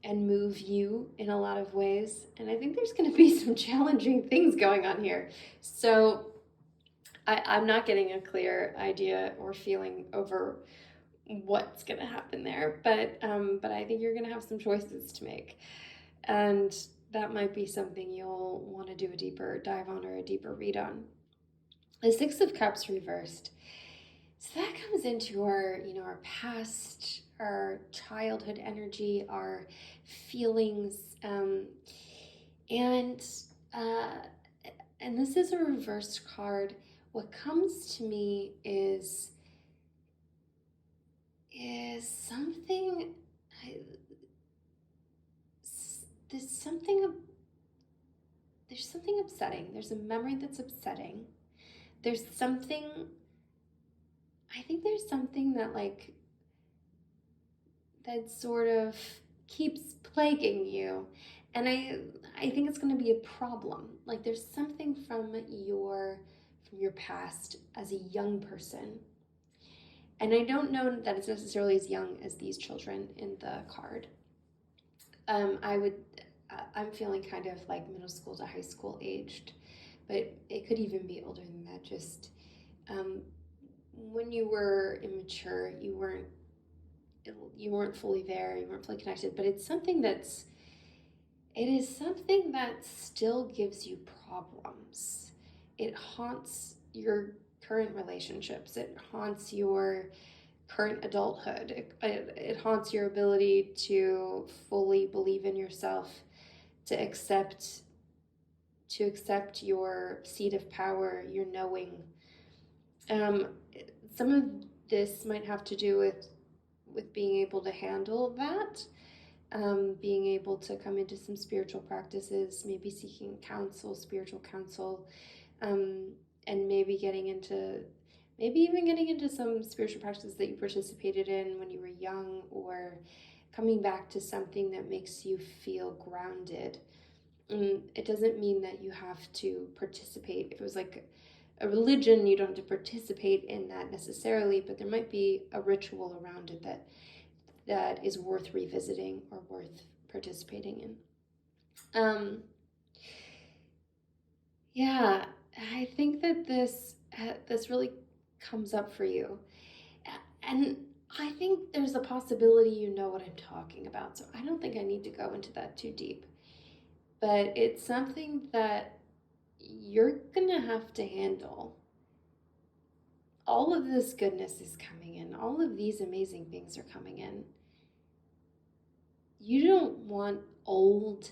and move you in a lot of ways. And I think there's going to be some challenging things going on here. So I'm not getting a clear idea or feeling over what's going to happen there, but I think you're going to have some choices to make, and that might be something you'll want to do a deeper dive on or a deeper read on. The Six of Cups reversed, so that comes into our our past, our childhood energy, our feelings, and this is a reversed card. What comes to me is something. There's something upsetting. There's a memory that's upsetting. There's something. I think there's something that that sort of keeps plaguing you, and I think it's going to be a problem. Like there's something from your past as a young person. And I don't know that it's necessarily as young as these children in the card. I'm feeling kind of like middle school to high school aged, but it could even be older than that. Just when you were immature, you weren't fully there, you weren't fully connected. But it is something that still gives you problems. It haunts your current relationships. It haunts your current adulthood. It haunts your ability to fully believe in yourself, to accept your seat of power, your knowing. Some of this might have to do with being able to handle that, being able to come into some spiritual practices, maybe seeking spiritual counsel, and maybe getting into Maybe even getting into some spiritual practices that you participated in when you were young, or coming back to something that makes you feel grounded. It doesn't mean that you have to participate. If it was like a religion, you don't have to participate in that necessarily, but there might be a ritual around it that is worth revisiting or worth participating in. Yeah, I think that this really comes up for you, and I think there's a possibility you know what I'm talking about. So I don't think I need to go into that too deep, but it's something that you're gonna have to handle. All of this goodness is coming in. All of these amazing things are coming in. You don't want old,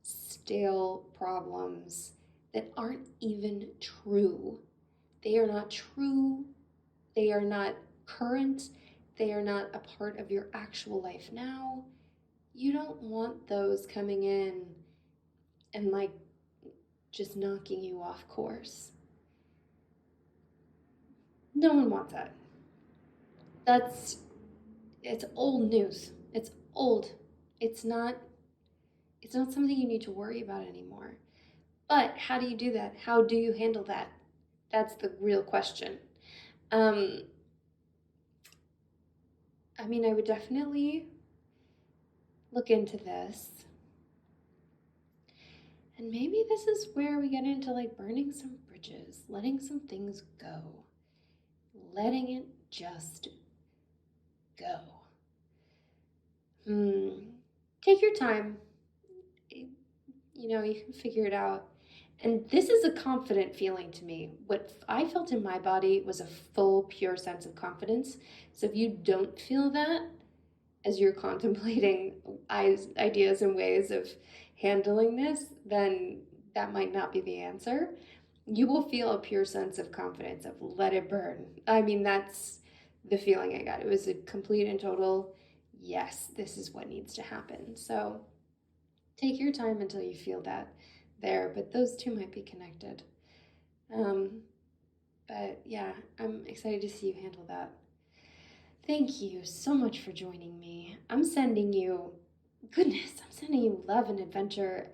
stale problems that aren't even true. They are not true. They are not current. They are not a part of your actual life now. You don't want those coming in and like just knocking you off course. No one wants that. It's old news. It's old. It's not it's not something you need to worry about anymore. But how do you do that? How do you handle that? That's the real question. Um, I mean, I would definitely look into this. And maybe this is where we get into like burning some bridges, letting some things go, letting it just go. Take your time. You can figure it out. And this is a confident feeling to me. What I felt in my body was a full, pure sense of confidence. So if you don't feel that as you're contemplating ideas and ways of handling this, then that might not be the answer. You will feel a pure sense of confidence of let it burn. I mean, that's the feeling I got. It was a complete and total, yes, this is what needs to happen. So take your time until you feel that there, but those two might be connected. But yeah, I'm excited to see you handle that. Thank you so much for joining me. I'm sending you goodness, I'm sending you love and adventure.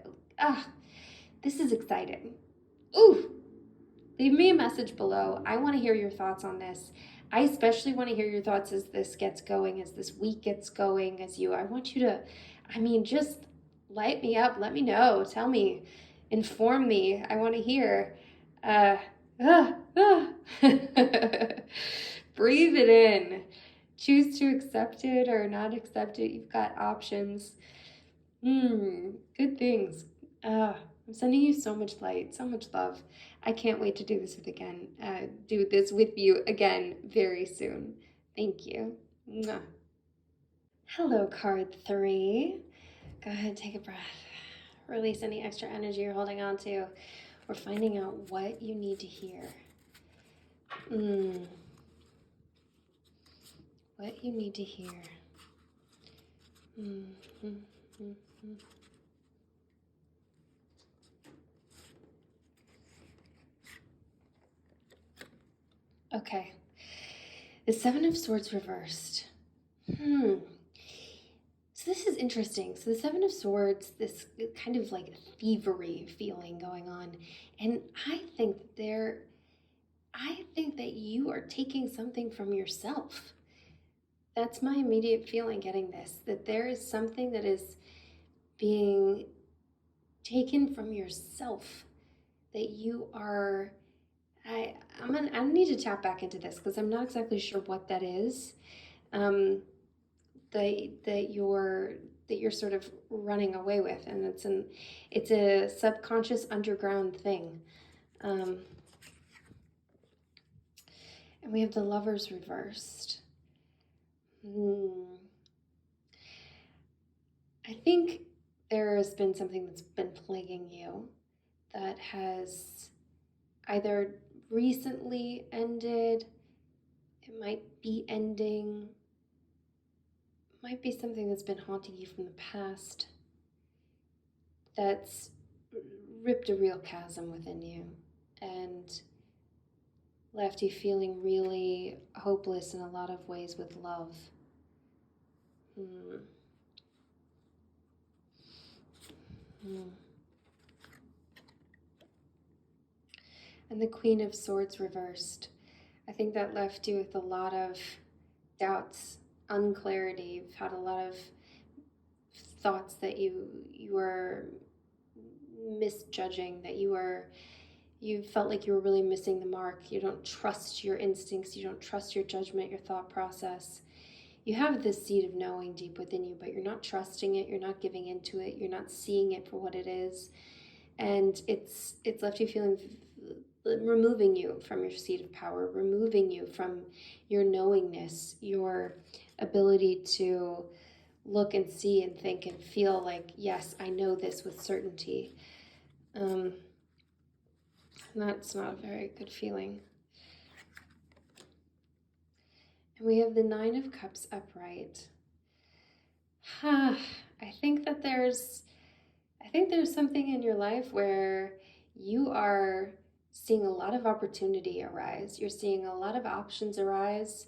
This is exciting. Ooh, leave me a message below. I want to hear your thoughts on this. I especially want to hear your thoughts as this gets going, as this week gets going, I want you to, just light me up. Let me know. Tell me. Inform me. I want to hear. Uh, ah, ah. Breathe it in. Choose to accept it or not accept it. You've got options. Good things. I'm sending you so much light, so much love. I can't wait to do this with you again very soon. Thank you. Mwah. Hello, card 3. Go ahead, take a breath. Release any extra energy you're holding on to. We're finding out what you need to hear. What you need to hear. Okay. The Seven of Swords reversed. So this is interesting. So the Seven of Swords, this kind of like thievery feeling going on. And I think that you are taking something from yourself. That's my immediate feeling getting this, that there is something that is being taken from yourself, that you are, I need to tap back into this because I'm not exactly sure what that is. That you're sort of running away with, and it's a subconscious underground thing. And we have the Lovers reversed. I think there has been something that's been plaguing you that has either recently ended, it might be ending, it might be something that's been haunting you from the past, that's ripped a real chasm within you. And left you feeling really hopeless in a lot of ways with love. Hmm. Hmm. And the Queen of Swords reversed. I think that left you with a lot of doubts, unclarity. You've had a lot of thoughts that you were misjudging, that you felt like you were really missing the mark. You don't trust your instincts, you don't trust your judgment, your thought process. You have this seed of knowing deep within you, but you're not trusting it, you're not giving into it, you're not seeing it for what it is. And it's left you feeling, removing you from your seat of power, removing you from your knowingness, your ability to look and see and think and feel like, yes, I know this with certainty. And that's not a very good feeling. And we have the Nine of Cups upright. I think that there's something in your life where you are seeing a lot of opportunity arise. You're seeing a lot of options arise.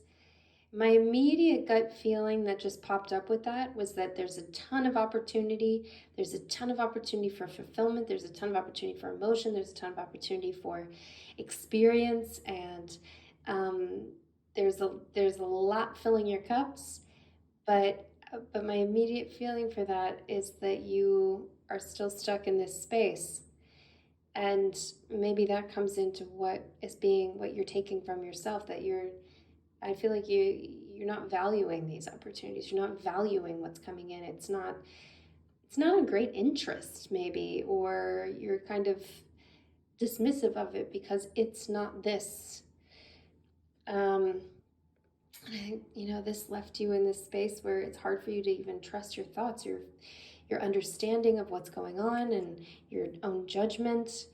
My immediate gut feeling that just popped up with that was that there's a ton of opportunity. There's a ton of opportunity for fulfillment. There's a ton of opportunity for emotion. There's a ton of opportunity for experience. And there's a lot filling your cups. But my immediate feeling for that is that you are still stuck in this space. And maybe that comes into what you're taking from yourself, that I feel like you're not valuing these opportunities. You're not valuing what's coming in. It's not a great interest maybe, or you're kind of dismissive of it because it's not this. And I think, this left you in this space where it's hard for you to even trust your thoughts, your understanding of what's going on and your own judgment.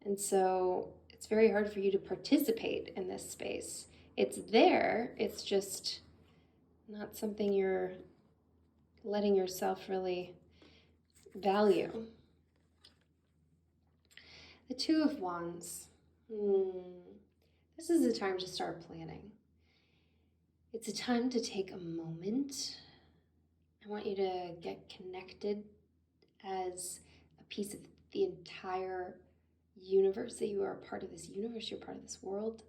And so it's very hard for you to participate in this space. It's there, it's just not something you're letting yourself really value. The Two of Wands. This is the time to start planning. It's a time to take a moment. I want you to get connected as a piece of the entire universe, that you are a part of this universe, you're part of this world.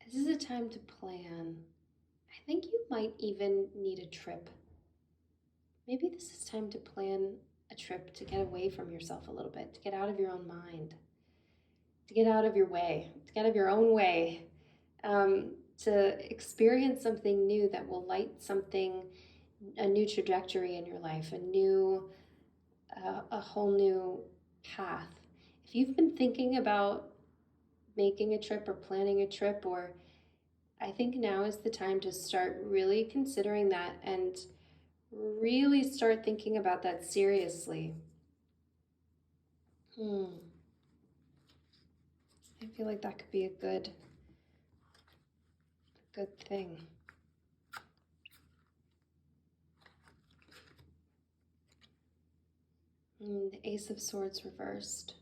This is a time to plan. I think you might even need a trip. Maybe this is time to plan a trip to get away from yourself a little bit, to get out of your own mind, to get out of your way, to get out of your own way, to experience something new that will light a new trajectory in your life, a whole new path. If you've been thinking about making a trip or planning a trip, or I think now is the time to start really considering that and really start thinking about that seriously. I feel like that could be a good thing. The Ace of Swords reversed.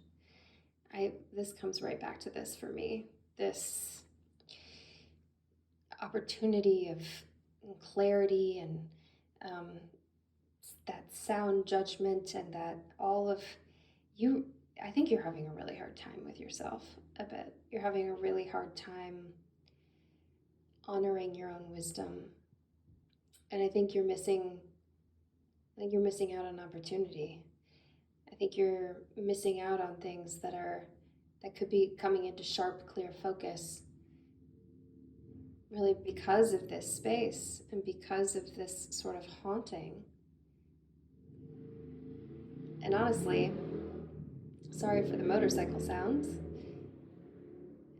This comes right back to this for me. This opportunity of clarity and that sound judgment, and that all of you. I think you're having a really hard time with yourself a bit. You're having a really hard time honoring your own wisdom. And I think you're missing out on opportunity. I think you're missing out on things that could be coming into sharp, clear focus, really because of this space and because of this sort of haunting. And honestly, sorry for the motorcycle sounds.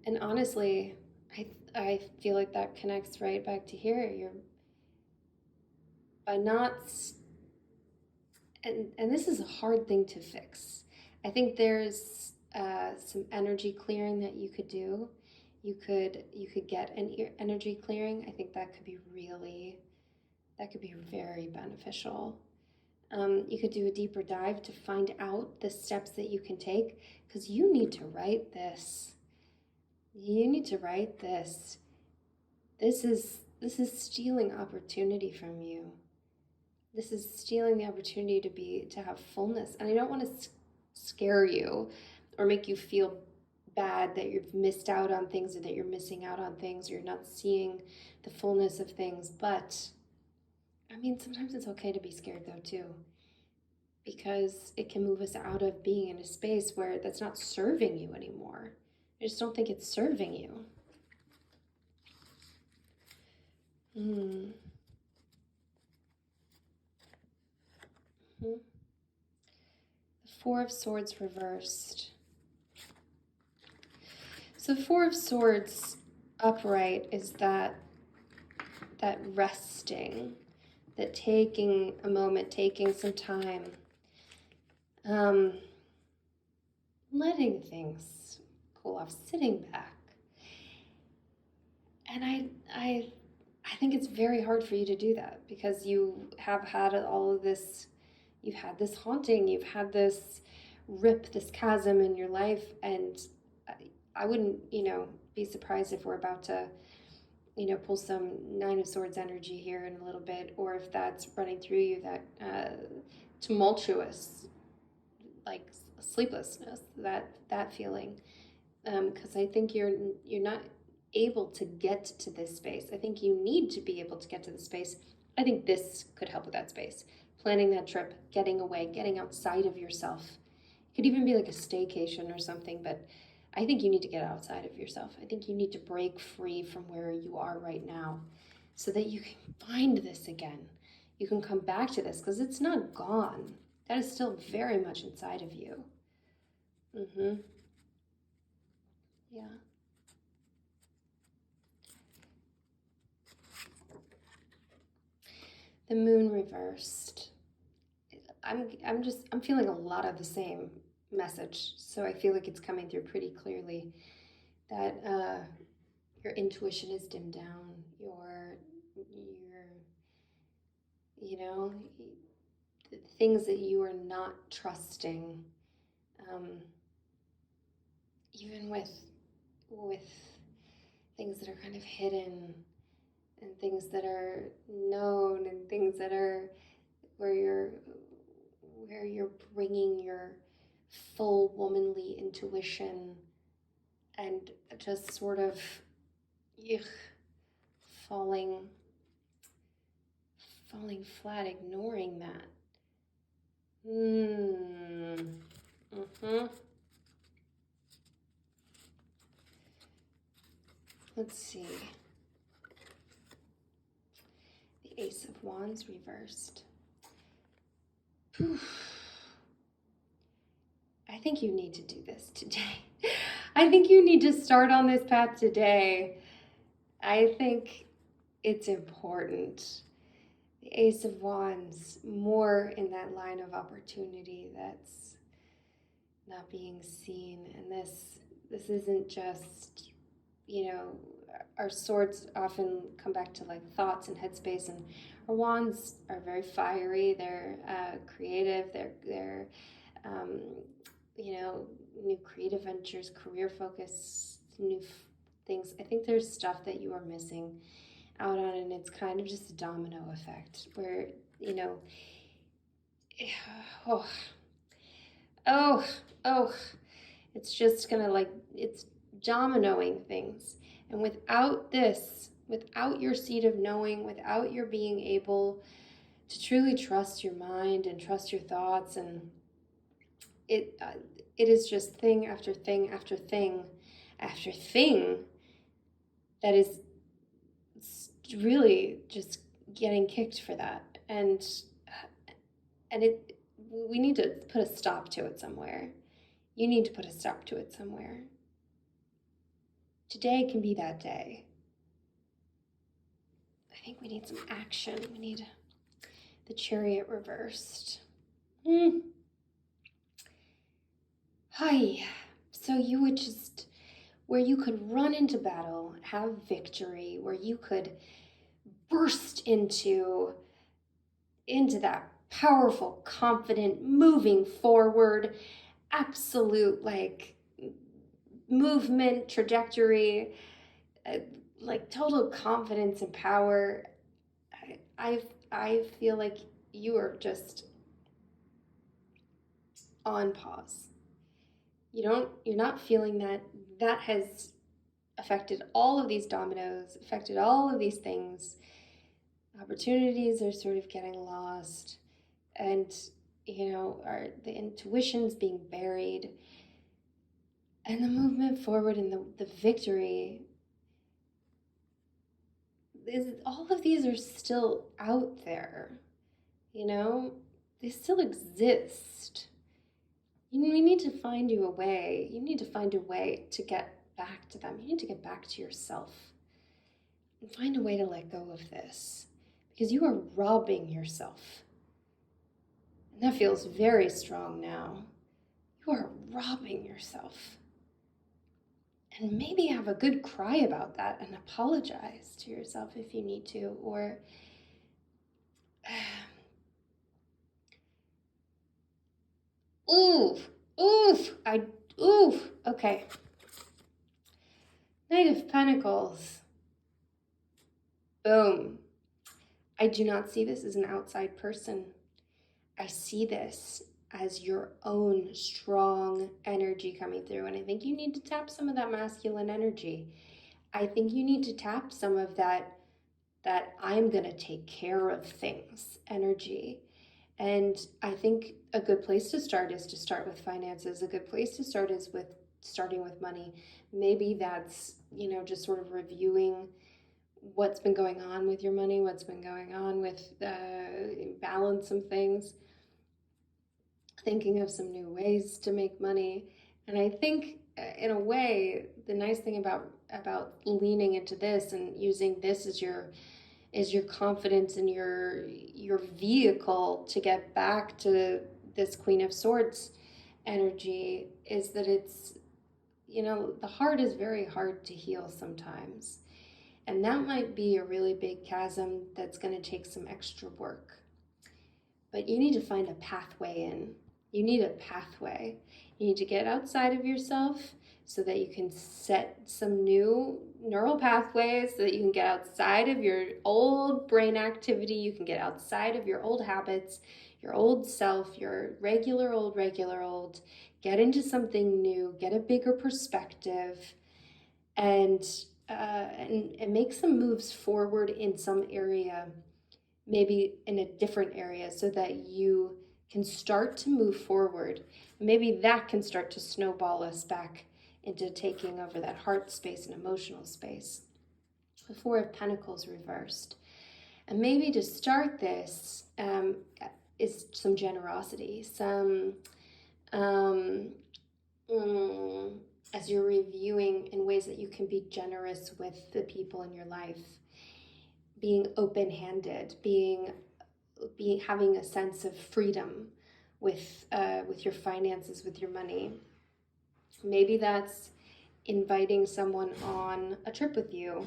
And honestly, I feel like that connects right back to here. You're by not, and this is a hard thing to fix. I think there's some energy clearing that you could do. You could get an energy clearing. I think that could be very beneficial. You could do a deeper dive to find out the steps that you can take, because you need to write this. You need to write this. This is stealing opportunity from you. This is stealing the opportunity to have fullness. And I don't want to scare you or make you feel bad that you've missed out on things or that you're missing out on things or you're not seeing the fullness of things. But I mean, sometimes it's okay to be scared though, too, because it can move us out of being in a space where that's not serving you anymore. I just don't think it's serving you. Hmm. The Four of Swords reversed. So the Four of Swords upright is that resting, that taking a moment, taking some time, letting things cool off, sitting back. And I think it's very hard for you to do that because you have had all of this, you've had this haunting, you've had this rip, this chasm in your life, and I wouldn't, be surprised if we're about to, pull some Nine of Swords energy here in a little bit, or if that's running through you, that tumultuous, like sleeplessness, that feeling, because I think you're not able to get to this space. I think you need to be able to get to the space. I think this could help with that space. Planning that trip, getting away, getting outside of yourself. It could even be like a staycation or something, but I think you need to get outside of yourself. I think you need to break free from where you are right now so that you can find this again. You can come back to this because it's not gone. That is still very much inside of you. Yeah. The moon reversed. I'm feeling a lot of the same message, so I feel like it's coming through pretty clearly that your intuition is dimmed down, your the things that you are not trusting, even with things that are kind of hidden and things that are known and things that are where you're bringing your full womanly intuition and just sort of falling flat, ignoring that. Let's see. The Ace of Wands reversed. I think you need to do this today. I think you need to start on this path today. I think it's important. The Ace of Wands, more in that line of opportunity that's not being seen. And this isn't just, our swords often come back to like thoughts and headspace, and our wands are very fiery. They're creative. They're new creative ventures, career focus, new things. I think there's stuff that you are missing out on, and it's kind of just a domino effect where oh, it's just gonna it's dominoing things. And without this, without your seed of knowing, without your being able to truly trust your mind and trust your thoughts, and it is just thing after thing after thing after thing that is really just getting kicked for that. And we need to put a stop to it somewhere. You need to put a stop to it somewhere. Today can be that day. I think we need some action. We need the Chariot reversed. Hi. So you would just, where you could run into battle, have victory, where you could burst into that powerful, confident, moving forward, absolute movement, trajectory, uh, like total confidence and power. I feel like you are just on pause. You're not feeling that. That has affected all of these dominoes, affected all of these things. Opportunities are sort of getting lost, and the intuition's being buried, and the movement forward and the victory is, all of these are still out there. They still exist. We need to find you a way. You need to find a way to get back to them. You need to get back to yourself and find a way to let go of this, because you are robbing yourself. And that feels very strong now. You are robbing yourself. And maybe have a good cry about that and apologize to yourself if you need to, or oof, oof, okay. Knight of Pentacles. Boom. I do not see this as an outside person. I see this as your own strong energy coming through. And I think you need to tap some of that masculine energy. I think you need to tap some of that I'm going to take care of things energy. And I think a good place to start is to start with finances. A good place to start is with starting with money. Maybe that's, just sort of reviewing what's been going on with your money, what's been going on with balance some things, thinking of some new ways to make money. And I think in a way, the nice thing about leaning into this and using this as your confidence and your vehicle to get back to this Queen of Swords energy is that it's, the heart is very hard to heal sometimes. And that might be a really big chasm that's going to take some extra work. But you need to find a pathway in. You need a pathway. You need to get outside of yourself so that you can set some new neural pathways, so that you can get outside of your old brain activity. You can get outside of your old habits, your old self, your regular old. Get into something new, get a bigger perspective, and make some moves forward in some area, maybe in a different area, so that you can start to move forward. Maybe that can start to snowball us back into taking over that heart space and emotional space. The Four of Pentacles reversed. And maybe to start this is some generosity, some as you're reviewing in ways that you can be generous with the people in your life, being open-handed, having a sense of freedom with your finances, with your money. Maybe that's inviting someone on a trip with you.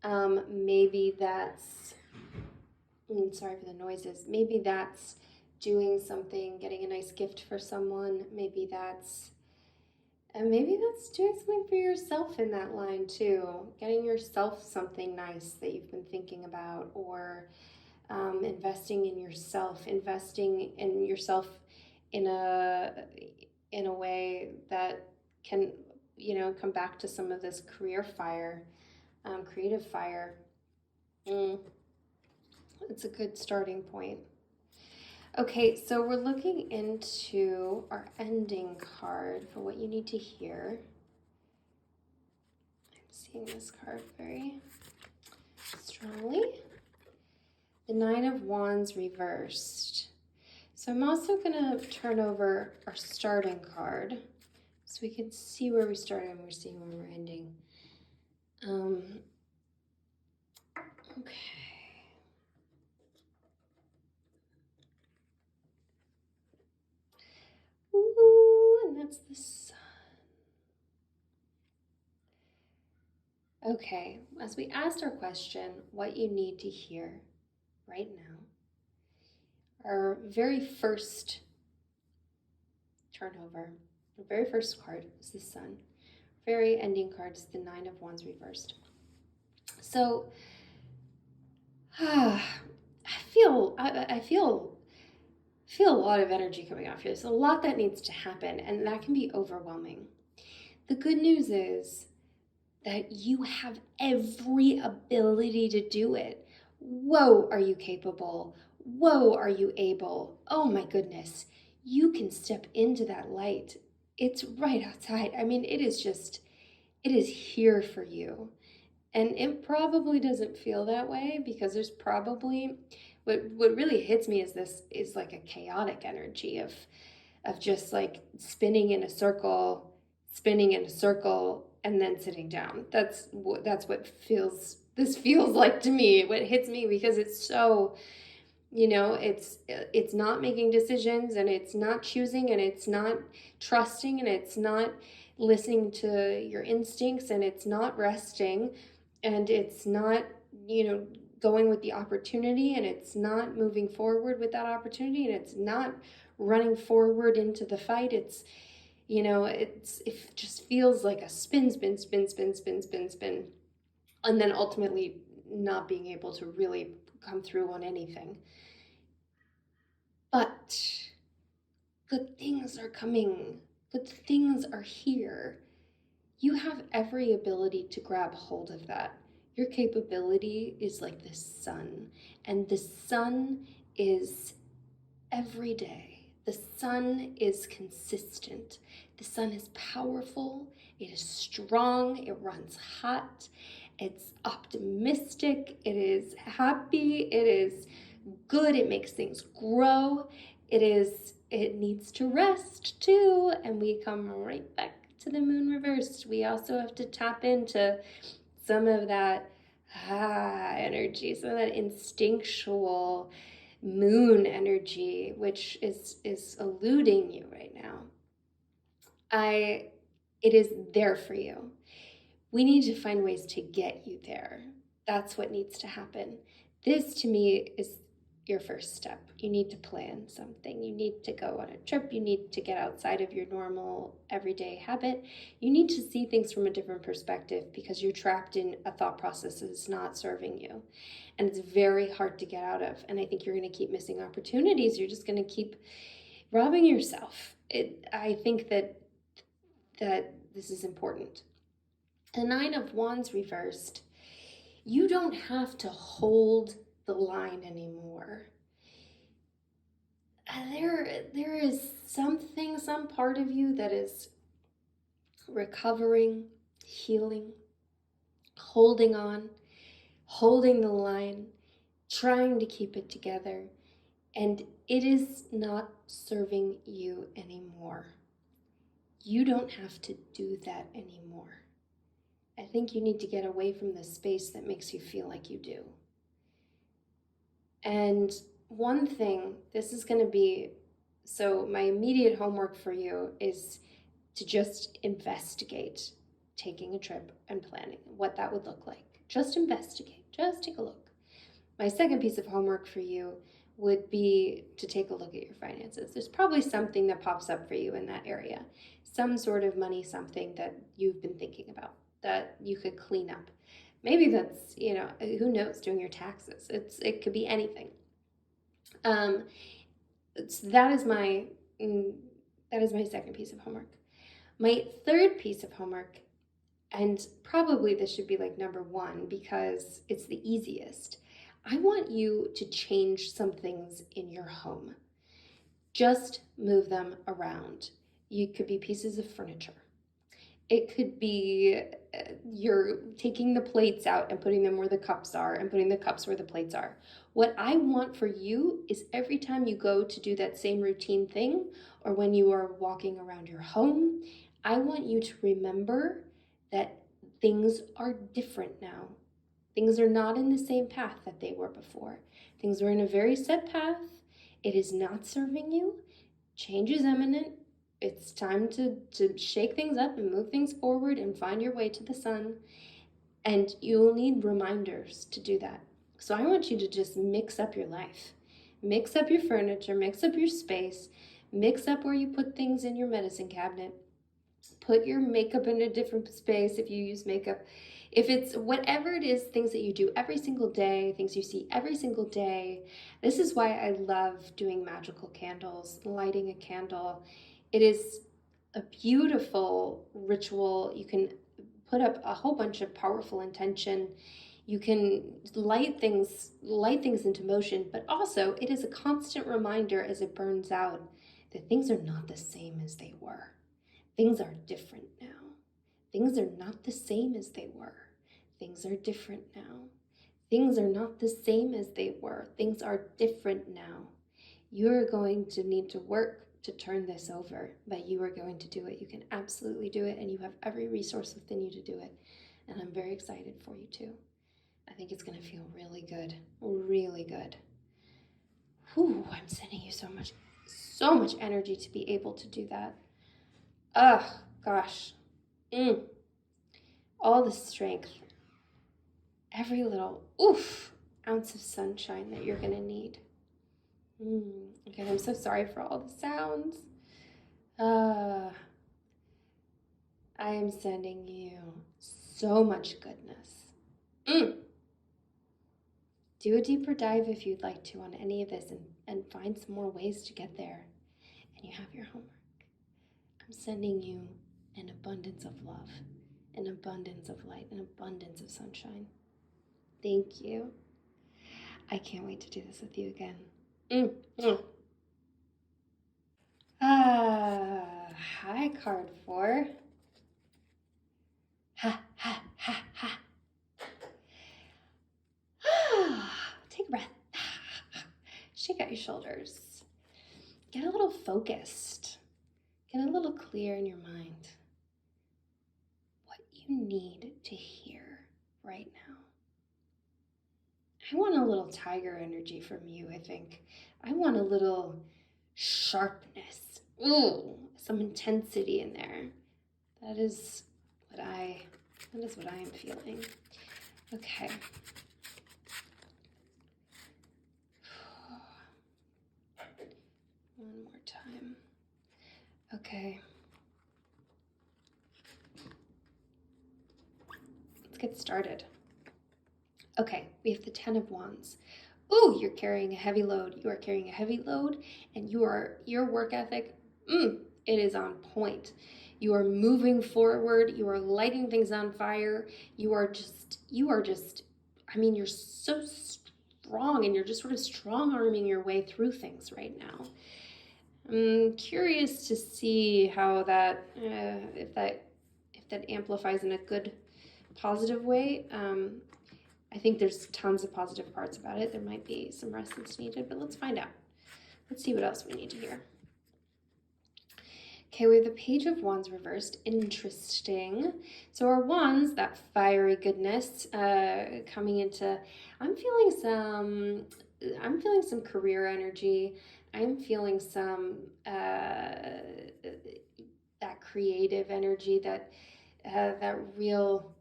Maybe that's, sorry for the noises. Maybe that's doing something, getting a nice gift for someone. Maybe that's doing something for yourself in that line too. Getting yourself something nice that you've been thinking about, or investing in yourself in a way that can, come back to some of this career fire, creative fire. It's a good starting point. Okay, so we're looking into our ending card for what you need to hear. I'm seeing this card very strongly. The Nine of Wands reversed. So I'm also going to turn over our starting card so we can see where we started and we're seeing where we're ending. Okay. Ooh, and that's the Sun. Okay, as we asked our question, what you need to hear right now, our very first turnover, the very first card is the Sun. very ending card is the Nine of Wands reversed. So, I feel a lot of energy coming off here. There's a lot that needs to happen, and that can be overwhelming. The good news is that you have every ability to do it. Whoa, are you capable? Whoa, are you able? Oh my goodness, you can step into that light. It's right outside. I mean, it is here for you. And it probably doesn't feel that way because there's probably what really hits me is this is like a chaotic energy of just like spinning in a circle and then sitting down. That's what this feels like to me. What hits me because it's so, it's not making decisions, and it's not choosing, and it's not trusting, and it's not listening to your instincts, and it's not resting, and it's not, going with the opportunity, and it's not moving forward with that opportunity, and it's not running forward into the fight. It just feels like a spin, spin, spin, spin, spin, spin, spin, and then ultimately not being able to really come through on anything. But good things are coming. Good things are here. You have every ability to grab hold of that. Your capability is like the sun, and the sun is every day. The sun is consistent. The sun is powerful. It is strong. It runs hot. It's optimistic. It is happy. It is good. It makes things grow. It needs to rest too. And we come right back to the moon reversed. We also have to tap into some of that energy, some of that instinctual moon energy, which is eluding you right now. It is there for you. We need to find ways to get you there. That's what needs to happen. This to me is your first step. You need to plan something. You need to go on a trip. You need to get outside of your normal everyday habit. You need to see things from a different perspective because you're trapped in a thought process that's not serving you. And it's very hard to get out of. And I think you're going to keep missing opportunities. You're just going to keep robbing yourself. I think that this is important. The Nine of Wands reversed. You don't have to hold the line anymore. There is some part of you that is recovering, healing, holding on, holding the line, trying to keep it together, and it is not serving you anymore. You don't have to do that anymore. I think you need to get away from the space that makes you feel like you do. And one thing, this is going to be, so my immediate homework for you is to just investigate taking a trip and planning what that would look like. Just investigate, just take a look. My second piece of homework for you would be to take a look at your finances. There's probably something that pops up for you in that area, some sort of money, something that you've been thinking about that you could clean up. Maybe that's, who knows, doing your taxes. It could be anything. That is my second piece of homework. My third piece of homework, and probably this should be like number one because it's the easiest. I want you to change some things in your home. Just move them around. You could be pieces of furniture. It could be you're taking the plates out and putting them where the cups are and putting the cups where the plates are. What I want for you is every time you go to do that same routine thing, or when you are walking around your home, I want you to remember that things are different now. Things are not in the same path that they were before. Things are in a very set path. It is not serving you. Change is imminent. It's time to shake things up and move things forward and find your way to the sun. And you'll need reminders to do that. So I want you to just mix up your life. Mix up your furniture, mix up your space, mix up where you put things in your medicine cabinet, Put your makeup in a different space if you use makeup. If it's whatever it is, things that you do every single day, things you see every single day. This is why I love doing magical candles, lighting a candle. It is a beautiful ritual. You can put up a whole bunch of powerful intention. You can light things into motion, but also it is a constant reminder as it burns out that things are not the same as they were. Things are different now. Things are not the same as they were. Things are different now. Things are not the same as they were. Things are different now. You're going to need to work to turn this over, but you are going to do it. You can absolutely do it, and you have every resource within you to do it. And I'm very excited for you too. I think it's going to feel really good, really good. Whew, I'm sending you so much energy to be able to do that. Ugh, gosh. All the strength, every little ounce of sunshine that you're going to need. Okay, I'm so sorry for all the sounds. I am sending you so much goodness. Do a deeper dive if you'd like to on any of this and find some more ways to get there. And you have your homework. I'm sending you an abundance of love, an abundance of light, an abundance of sunshine. Thank you. I can't wait to do this with you again. Hi, card 4. Ha, ha, ha, ha. Take a breath. Shake out your shoulders. Get a little focused. Get a little clear in your mind. What you need to hear right now. I want a little tiger energy from you, I think. I want a little sharpness. Some intensity in there. That is what I am feeling. Okay. One more time. Okay. Let's get started. Okay, we have the 10 of Wands. Ooh, you're carrying a heavy load. You are carrying a heavy load, and your work ethic, it is on point. You are moving forward. You are lighting things on fire. You are just, I mean, you're so strong, and you're just sort of strong-arming your way through things right now. I'm curious to see how that, if that amplifies in a good, positive way. I think there's tons of positive parts about it. There might be some rest that's needed, but let's find out. Let's see what else we need to hear. Okay, we have the Page of Wands reversed. Interesting. So our wands, that fiery goodness, coming into, I'm feeling some career energy. I'm feeling some that creative energy, that real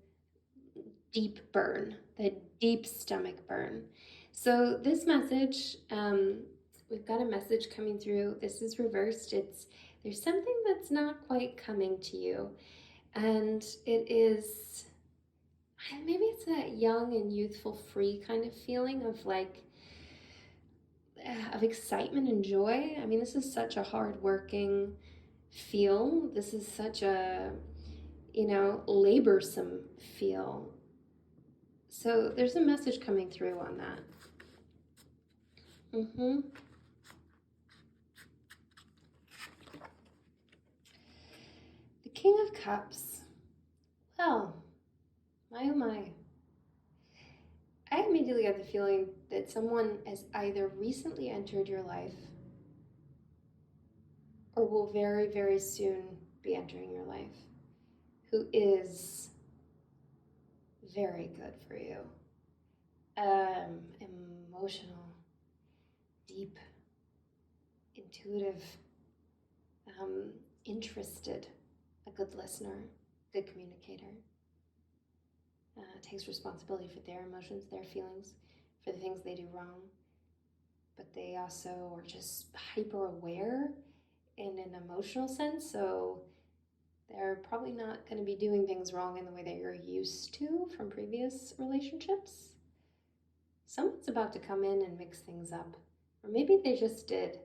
deep burn, that deep stomach burn. So this message, we've got a message coming through. This is reversed. There's something that's not quite coming to you, and it is, maybe it's that young and youthful, free kind of feeling of of excitement and joy. I mean, this is such a hard-working feel. This is such a, laborsome feel. So there's a message coming through on that. The King of Cups. Well, my oh my. I immediately got the feeling that someone has either recently entered your life or will very, very soon be entering your life, who is very good for you. Emotional, deep, intuitive, interested, a good listener, good communicator. Takes responsibility for their emotions, their feelings, for the things they do wrong. But they also are just hyper aware in an emotional sense. So They're probably not going to be doing things wrong in the way that you're used to from previous relationships. Someone's about to come in and mix things up, or maybe they just did.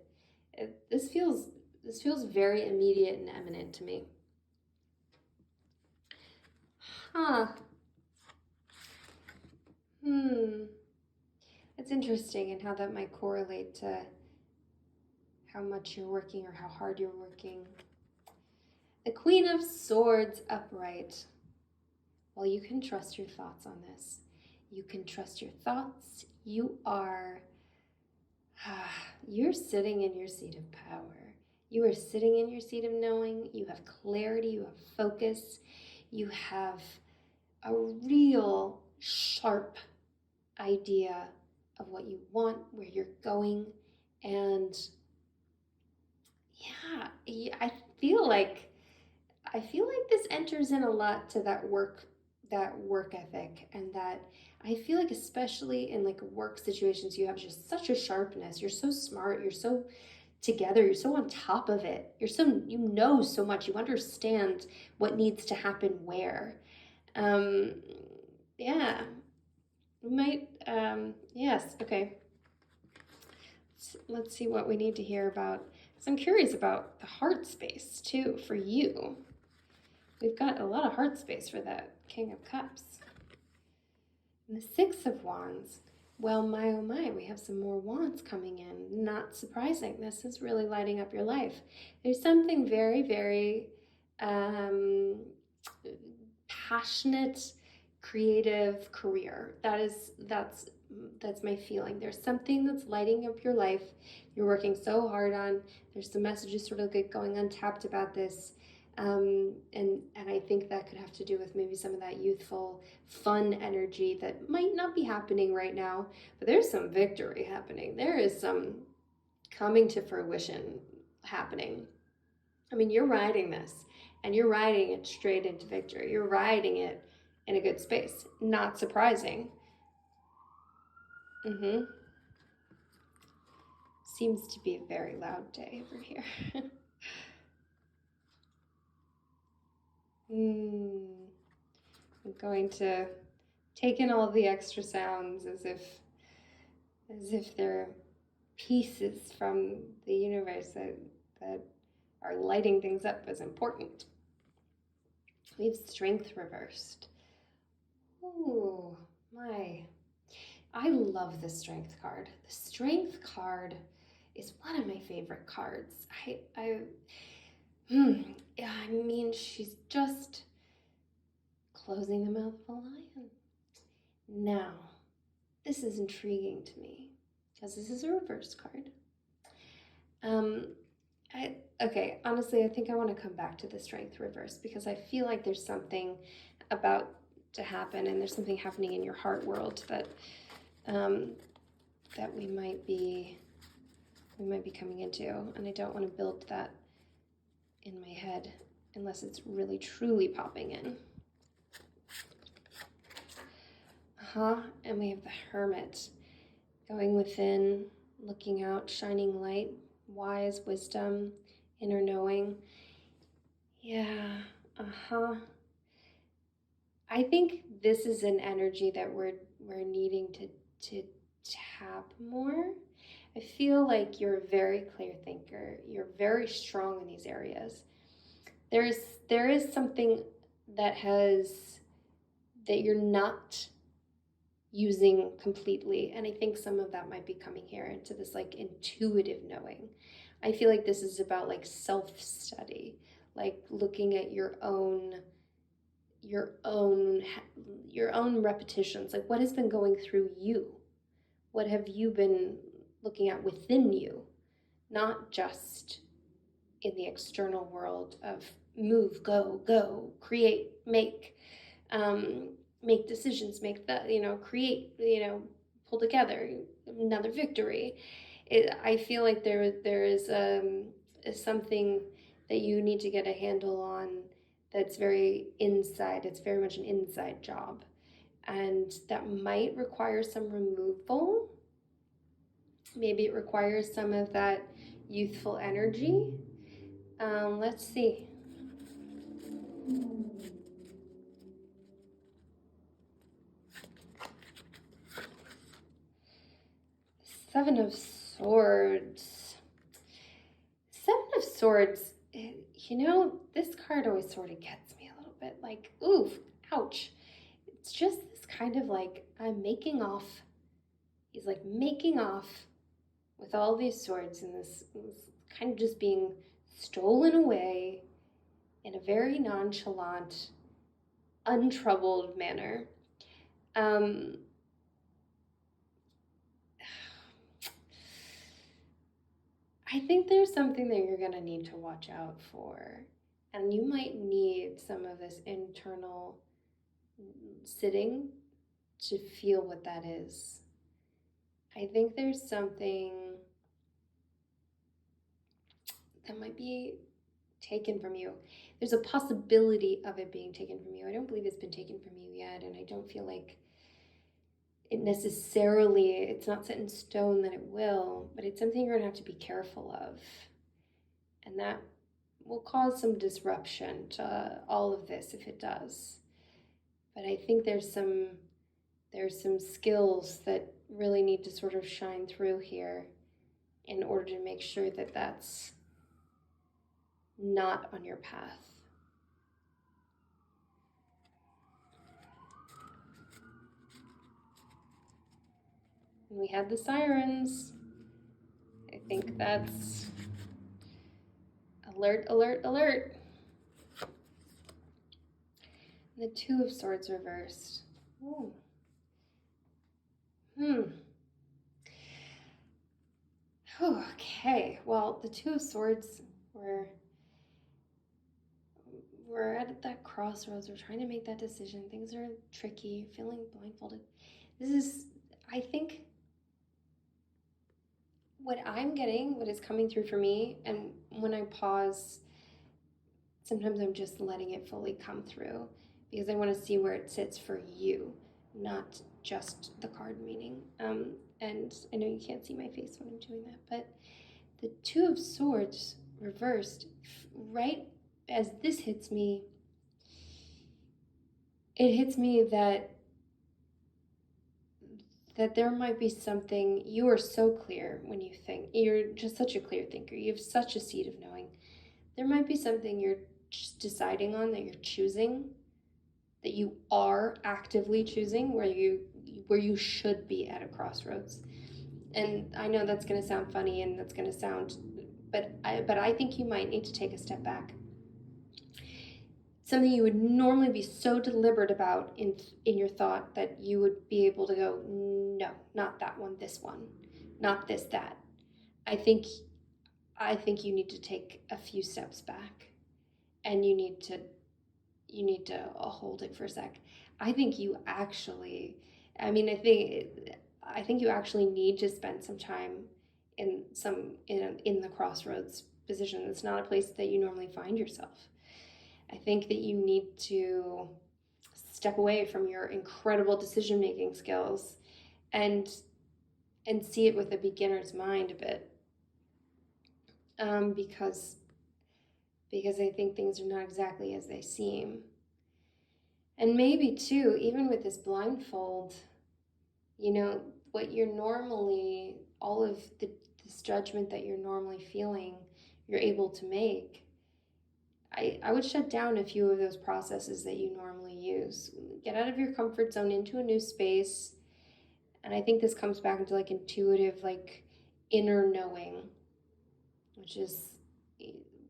This feels very immediate and imminent to me. Huh. Hmm. It's interesting and how that might correlate to how much you're working or how hard you're working. The Queen of Swords upright. Well, you can trust your thoughts on this. You can trust your thoughts. You're sitting in your seat of power. You are sitting in your seat of knowing. You have clarity. You have focus. You have a real sharp idea of what you want, where you're going. And yeah, I feel like this enters in a lot to that work ethic, and that I feel like especially in like work situations you have just such a sharpness. You're so smart, you're so together, you're so on top of it. You know so much. You understand what needs to happen where. Um yeah. We might yes, okay. Let's see what we need to hear about. So I'm curious about the heart space too for you. We've got a lot of heart space for that King of Cups. And the Six of Wands. Well, my oh my, we have some more wands coming in. Not surprising. This is really lighting up your life. There's something very, very passionate, creative career. That's my feeling. There's something that's lighting up your life. You're working so hard on. There's some messages sort of get going untapped about this. And I think that could have to do with maybe some of that youthful, fun energy that might not be happening right now, but there's some victory happening. There is some coming to fruition happening. I mean, you're riding this, and you're riding it straight into victory. You're riding it in a good space. Not surprising. Seems to be a very loud day over here. I'm going to take in all the extra sounds as if they're pieces from the universe that are lighting things up as important. We have Strength reversed. Oh my. I love the Strength card. The Strength card is one of my favorite cards. I mean, she's just closing the mouth of a lion. Now, this is intriguing to me because this is a reverse card. Honestly, I think I want to come back to the Strength reverse because I feel like there's something about to happen, and there's something happening in your heart world that we might be coming into, and I don't want to build that in my head unless it's really truly popping in. And we have the Hermit, going within, looking out, shining light, wise, wisdom, inner knowing. Yeah, I think this is an energy that we're needing to tap more. I feel like you're a very clear thinker. You're very strong in these areas. There is something that you're not using completely, and I think some of that might be coming here into this like intuitive knowing. I feel like this is about like self-study, like looking at your own repetitions, like what has been going through you, what have you been looking at within you, not just in the external world of move, go, create, make decisions, create, pull together another victory. I feel like there is something that you need to get a handle on that's very inside. It's very much an inside job, and that might require some removal. Maybe it requires some of that youthful energy. Let's see. Seven of Swords. Seven of Swords, this card always sort of gets me a little bit like, oof, ouch. It's just this kind of like, I'm making off. He's like making off with all these swords and this kind of just being stolen away in a very nonchalant, untroubled manner. Um, I think there's something that you're going to need to watch out for. And you might need some of this internal sitting to feel what that is. I think there's something that might be taken from you. There's a possibility of it being taken from you. I don't believe it's been taken from you yet, and I don't feel like it's not set in stone that it will, but it's something you're going to have to be careful of. And that will cause some disruption to all of this if it does. But I think there's some skills that really need to sort of shine through here in order to make sure that that's not on your path. And we had the sirens. I think that's alert, alert, alert. And the Two of Swords reversed. Oh. Okay, well, the Two of Swords we're at that crossroads. We're trying to make that decision. Things are tricky, feeling blindfolded. I think, what I'm getting, what is coming through for me, and when I pause, sometimes I'm just letting it fully come through because I want to see where it sits for you, not just the card meaning. And I know you can't see my face when I'm doing that, but the Two of Swords reversed, right as this hits me, it hits me that there might be something. You are so clear when you think. You're just such a clear thinker. You have such a seed of knowing. There might be something you're just deciding on, that you're choosing, that you are actively choosing, where you should be at a crossroads. And I know that's going to sound funny, and that's going to sound, but I think you might need to take a step back. Something you would normally be so deliberate about in your thought that you would be able to go, no, not that one, this one, not this, that. I think you need to take a few steps back, and you need to hold it for a sec. I think you actually, I think you actually need to spend some time in the crossroads position. It's not a place that you normally find yourself. I think that you need to step away from your incredible decision-making skills and see it with a beginner's mind a bit. Because I think things are not exactly as they seem. And maybe too, even with this blindfold, what you're normally, all of this judgment that you're normally feeling, you're able to make. I would shut down a few of those processes that you normally use. Get out of your comfort zone into a new space. And I think this comes back into like intuitive, like inner knowing, which is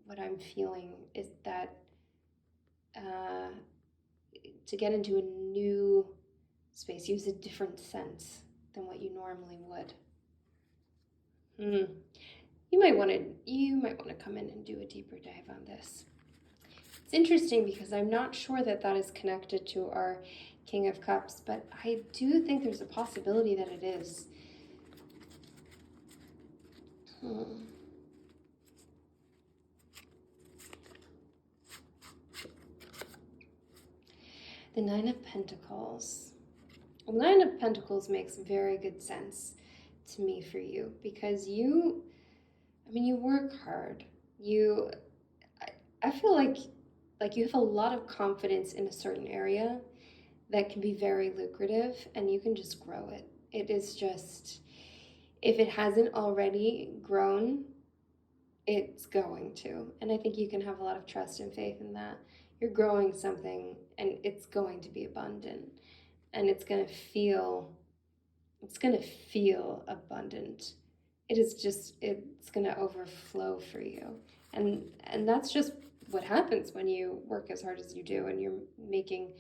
what I'm feeling, is that to get into a new space, use a different sense than what you normally would. You might want to come in and do a deeper dive on this. It's interesting because I'm not sure that is connected to our King of Cups, but I do think there's a possibility that it is. The Nine of Pentacles. The Nine of Pentacles makes very good sense to me for you because you work hard. I feel like like you have a lot of confidence in a certain area that can be very lucrative, and you can just grow it. It is just, if it hasn't already grown, it's going to. And I think you can have a lot of trust and faith in that. You're growing something and it's going to be abundant, and it's going to feel abundant. It is just, it's going to overflow for you. And that's just what happens when you work as hard as you do and you're making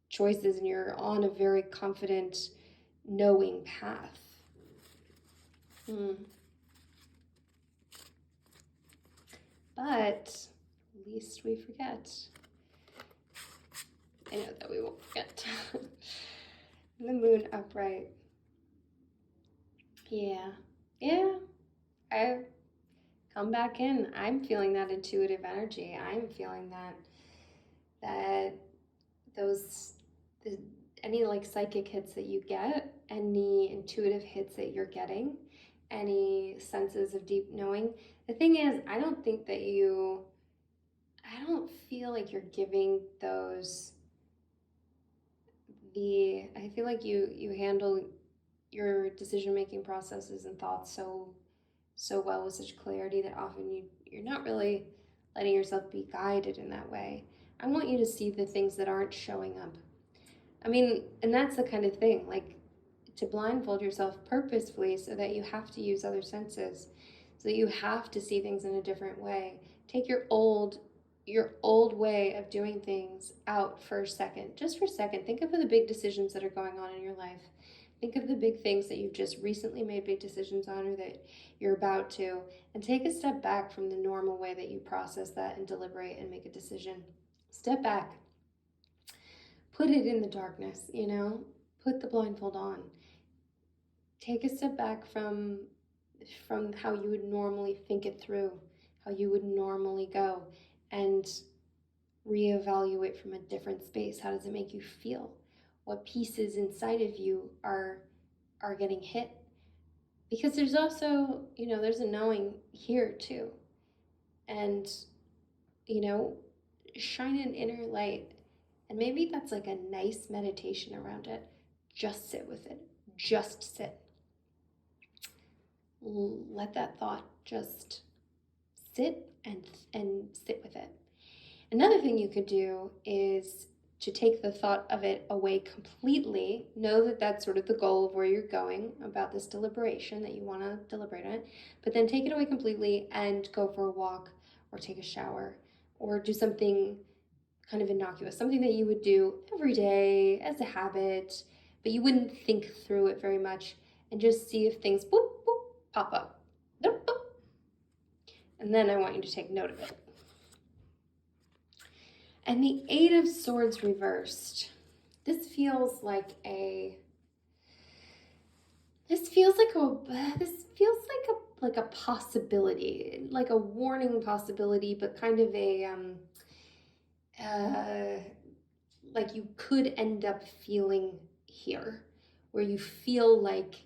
choices and you're on a very confident, knowing path. But least we forget. I know that we won't forget. The moon upright. Yeah. I've come back in. I'm feeling that intuitive energy. I'm feeling that any like psychic hits that you get, any intuitive hits that you're getting, any senses of deep knowing. The thing is, I don't feel like you're giving those I feel like you handle your decision-making processes and thoughts so well with such clarity that often you're not really letting yourself be guided in that way. I want you to see the things that aren't showing up. I mean, and that's the kind of thing, like to blindfold yourself purposefully so that you have to use other senses, so that you have to see things in a different way. Take your old way of doing things out for a second, just for a second. Think of the big decisions that are going on in your life. Think of the big things that you've just recently made big decisions on or that you're about to, and take a step back from the normal way that you process that and deliberate and make a decision. Step back. Put it in the darkness, Put the blindfold on. Take a step back from how you would normally think it through, how you would normally go, and reevaluate from a different space. How does it make you feel? What pieces inside of you are getting hit? Because there's also, there's a knowing here too. And, shine an inner light. And maybe that's like a nice meditation around it. Just sit with it. Just sit. Let that thought just sit and sit with it. Another thing you could do is to take the thought of it away completely. Know that that's sort of the goal of where you're going about this deliberation, that you want to deliberate on it, but then take it away completely and go for a walk or take a shower or do something kind of innocuous, something that you would do every day as a habit, but you wouldn't think through it very much, and just see if things boop, boop, pop up. Boop, boop. And then I want you to take note of it. And the Eight of Swords reversed. This feels like a possibility, like a warning possibility, but kind of like you could end up feeling here, where you feel like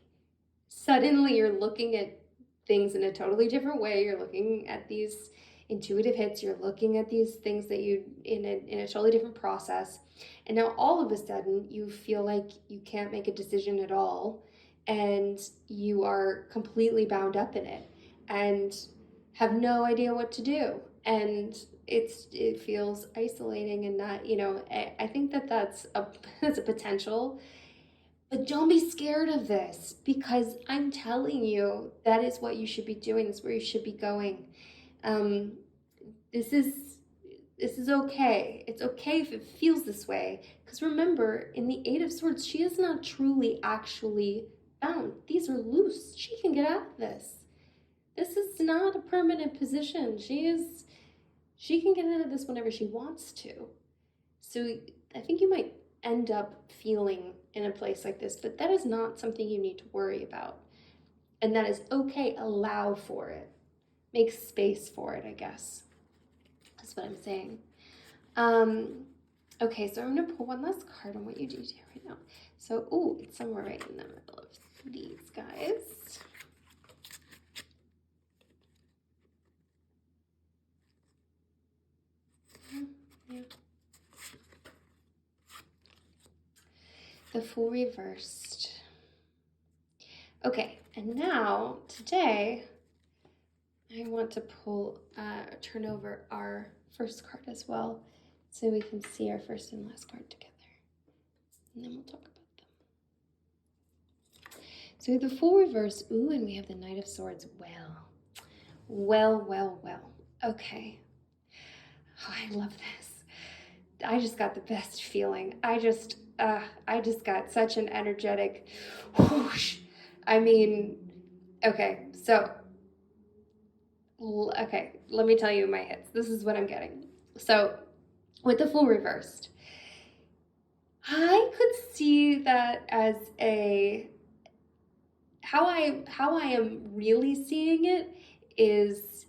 suddenly you're looking at things in a totally different way. You're looking at these intuitive hits, you're looking at these things that you in a totally different process, and now all of a sudden you feel like you can't make a decision at all, and you are completely bound up in it and have no idea what to do, and it feels isolating and not, I think that's a potential. But don't be scared of this, because I'm telling you, that is what you should be doing. This is where you should be going. This is okay. It's okay if it feels this way. Because remember, in the Eight of Swords, she is not truly actually bound. These are loose. She can get out of this. This is not a permanent position. She can get out of this whenever she wants to. So I think you might end up feeling in a place like this, but that is not something you need to worry about. And that is okay. Allow for it. Make space for it, I guess. That's what I'm saying. Okay, so I'm going to pull one last card on what you do right now. So, it's somewhere right in the middle of these guys. the Fool reversed. Okay, and now, today, I want to turn over our first card as well, so we can see our first and last card together. And then we'll talk about them. So we have the Fool reverse, ooh, and we have the Knight of Swords. Well. Okay. Oh, I love this. I just got the best feeling. I just got such an energetic whoosh. I mean, okay, so, okay, let me tell you my hits. This is what I'm getting. So, with the Fool reversed, I could see that as how I am really seeing it is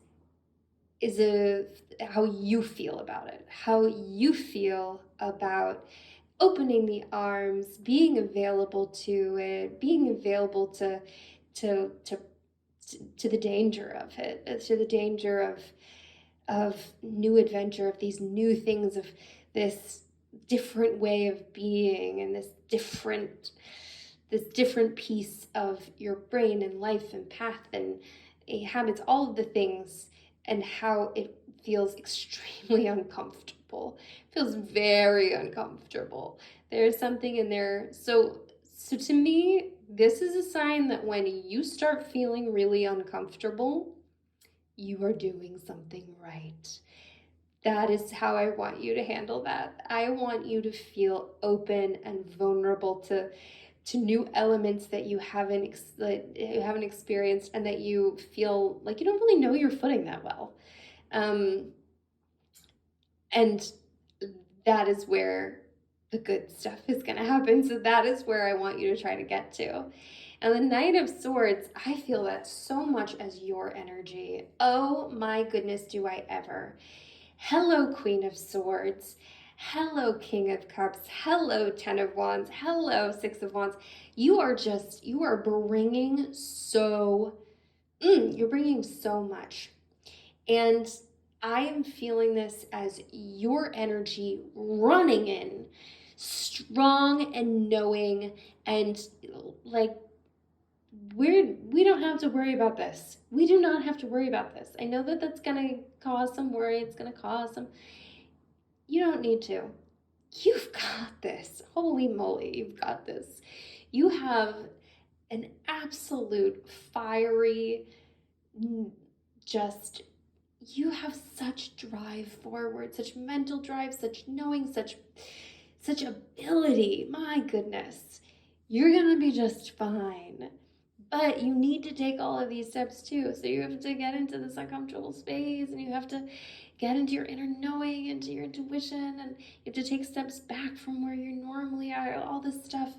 how you feel about it, how you feel about opening the arms, being available to it, being available to the danger of it, to the danger of new adventure, of these new things, of this different way of being, and this different piece of your brain and life and path and habits, all of the things, and how it feels extremely uncomfortable. It feels very uncomfortable. There's something in there. So to me, this is a sign that when you start feeling really uncomfortable, you are doing something right. That is how I want you to handle that. I want you to feel open and vulnerable to new elements that you haven't experienced, and that you feel like you don't really know your footing that well. And that is where the good stuff is going to happen. So that is where I want you to try to get to. And the Knight of Swords, I feel that so much as your energy. Oh my goodness, do I ever. Hello, Queen of Swords. Hello, King of Cups. Hello, Ten of Wands. Hello, Six of Wands. You are bringing you're bringing so much. And I am feeling this as your energy running in, strong and knowing, and like, we don't have to worry about this. We do not have to worry about this. I know that that's going to cause some worry. It's going to cause some... You don't need to. You've got this. Holy moly, you've got this. You have an absolute fiery, you have such drive forward, such mental drive, such knowing, such ability. My goodness, you're going to be just fine. But you need to take all of these steps too. So you have to get into this uncomfortable space, and you have to get into your inner knowing, into your intuition, and you have to take steps back from where you normally are, all this stuff.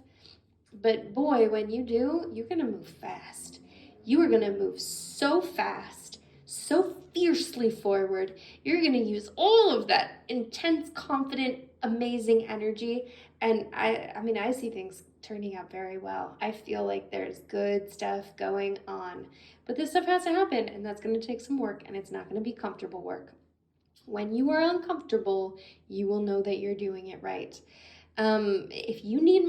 But boy, when you do, you're going to move fast. You are going to move so fast, so fiercely forward. You're going to use all of that intense, confident, amazing energy. And I see things turning out very well. I feel like there's good stuff going on. But this stuff has to happen, and that's going to take some work, and it's not going to be comfortable work. When you are uncomfortable, you will know that you're doing it right. If you need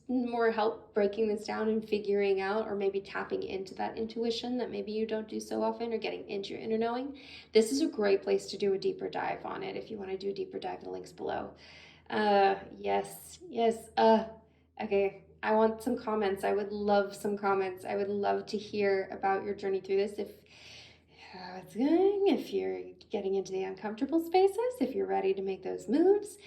more help breaking this down and figuring out, or maybe tapping into that intuition that maybe you don't do so often, or getting into your inner knowing, this is a great place to do a deeper dive on it. If you want to do a deeper dive, the link's below. Yes. Okay, I want some comments. I would love some comments. I would love to hear about your journey through this. If how it's going, if you're getting into the uncomfortable spaces, if you're ready to make those moves.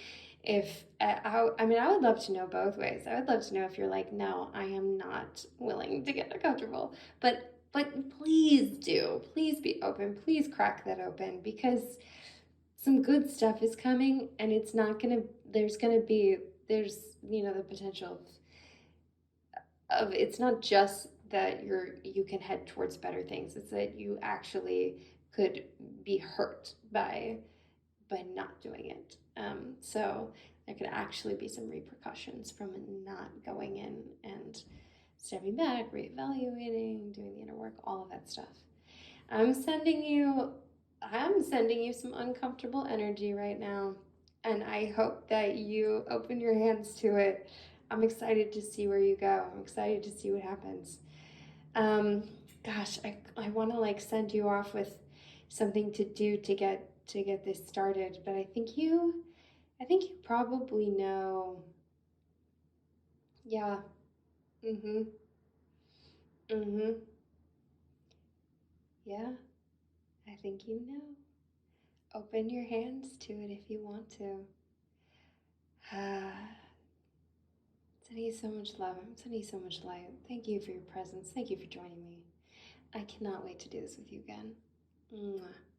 If I would love to know both ways. I would love to know if you're like, no, I am not willing to get uncomfortable. But please do. Please be open. Please crack that open, because some good stuff is coming, and it's not gonna. There's the potential of it's not just that you can head towards better things. It's that you actually could be hurt by not doing it. So there could actually be some repercussions from not going in and stepping back, reevaluating, doing the inner work, all of that stuff. I'm sending you some uncomfortable energy right now, and I hope that you open your hands to it. I'm excited to see where you go. I'm excited to see what happens. Um, Gosh, I want to like send you off with something to do to get this started, but I think you probably know. Yeah. Mm-hmm. Mm-hmm. Yeah, I think you know. Open your hands to it if you want to. Sending you so much love. I'm sending you so much light. Thank you for your presence. Thank you for joining me. I cannot wait to do this with you again. Mwah.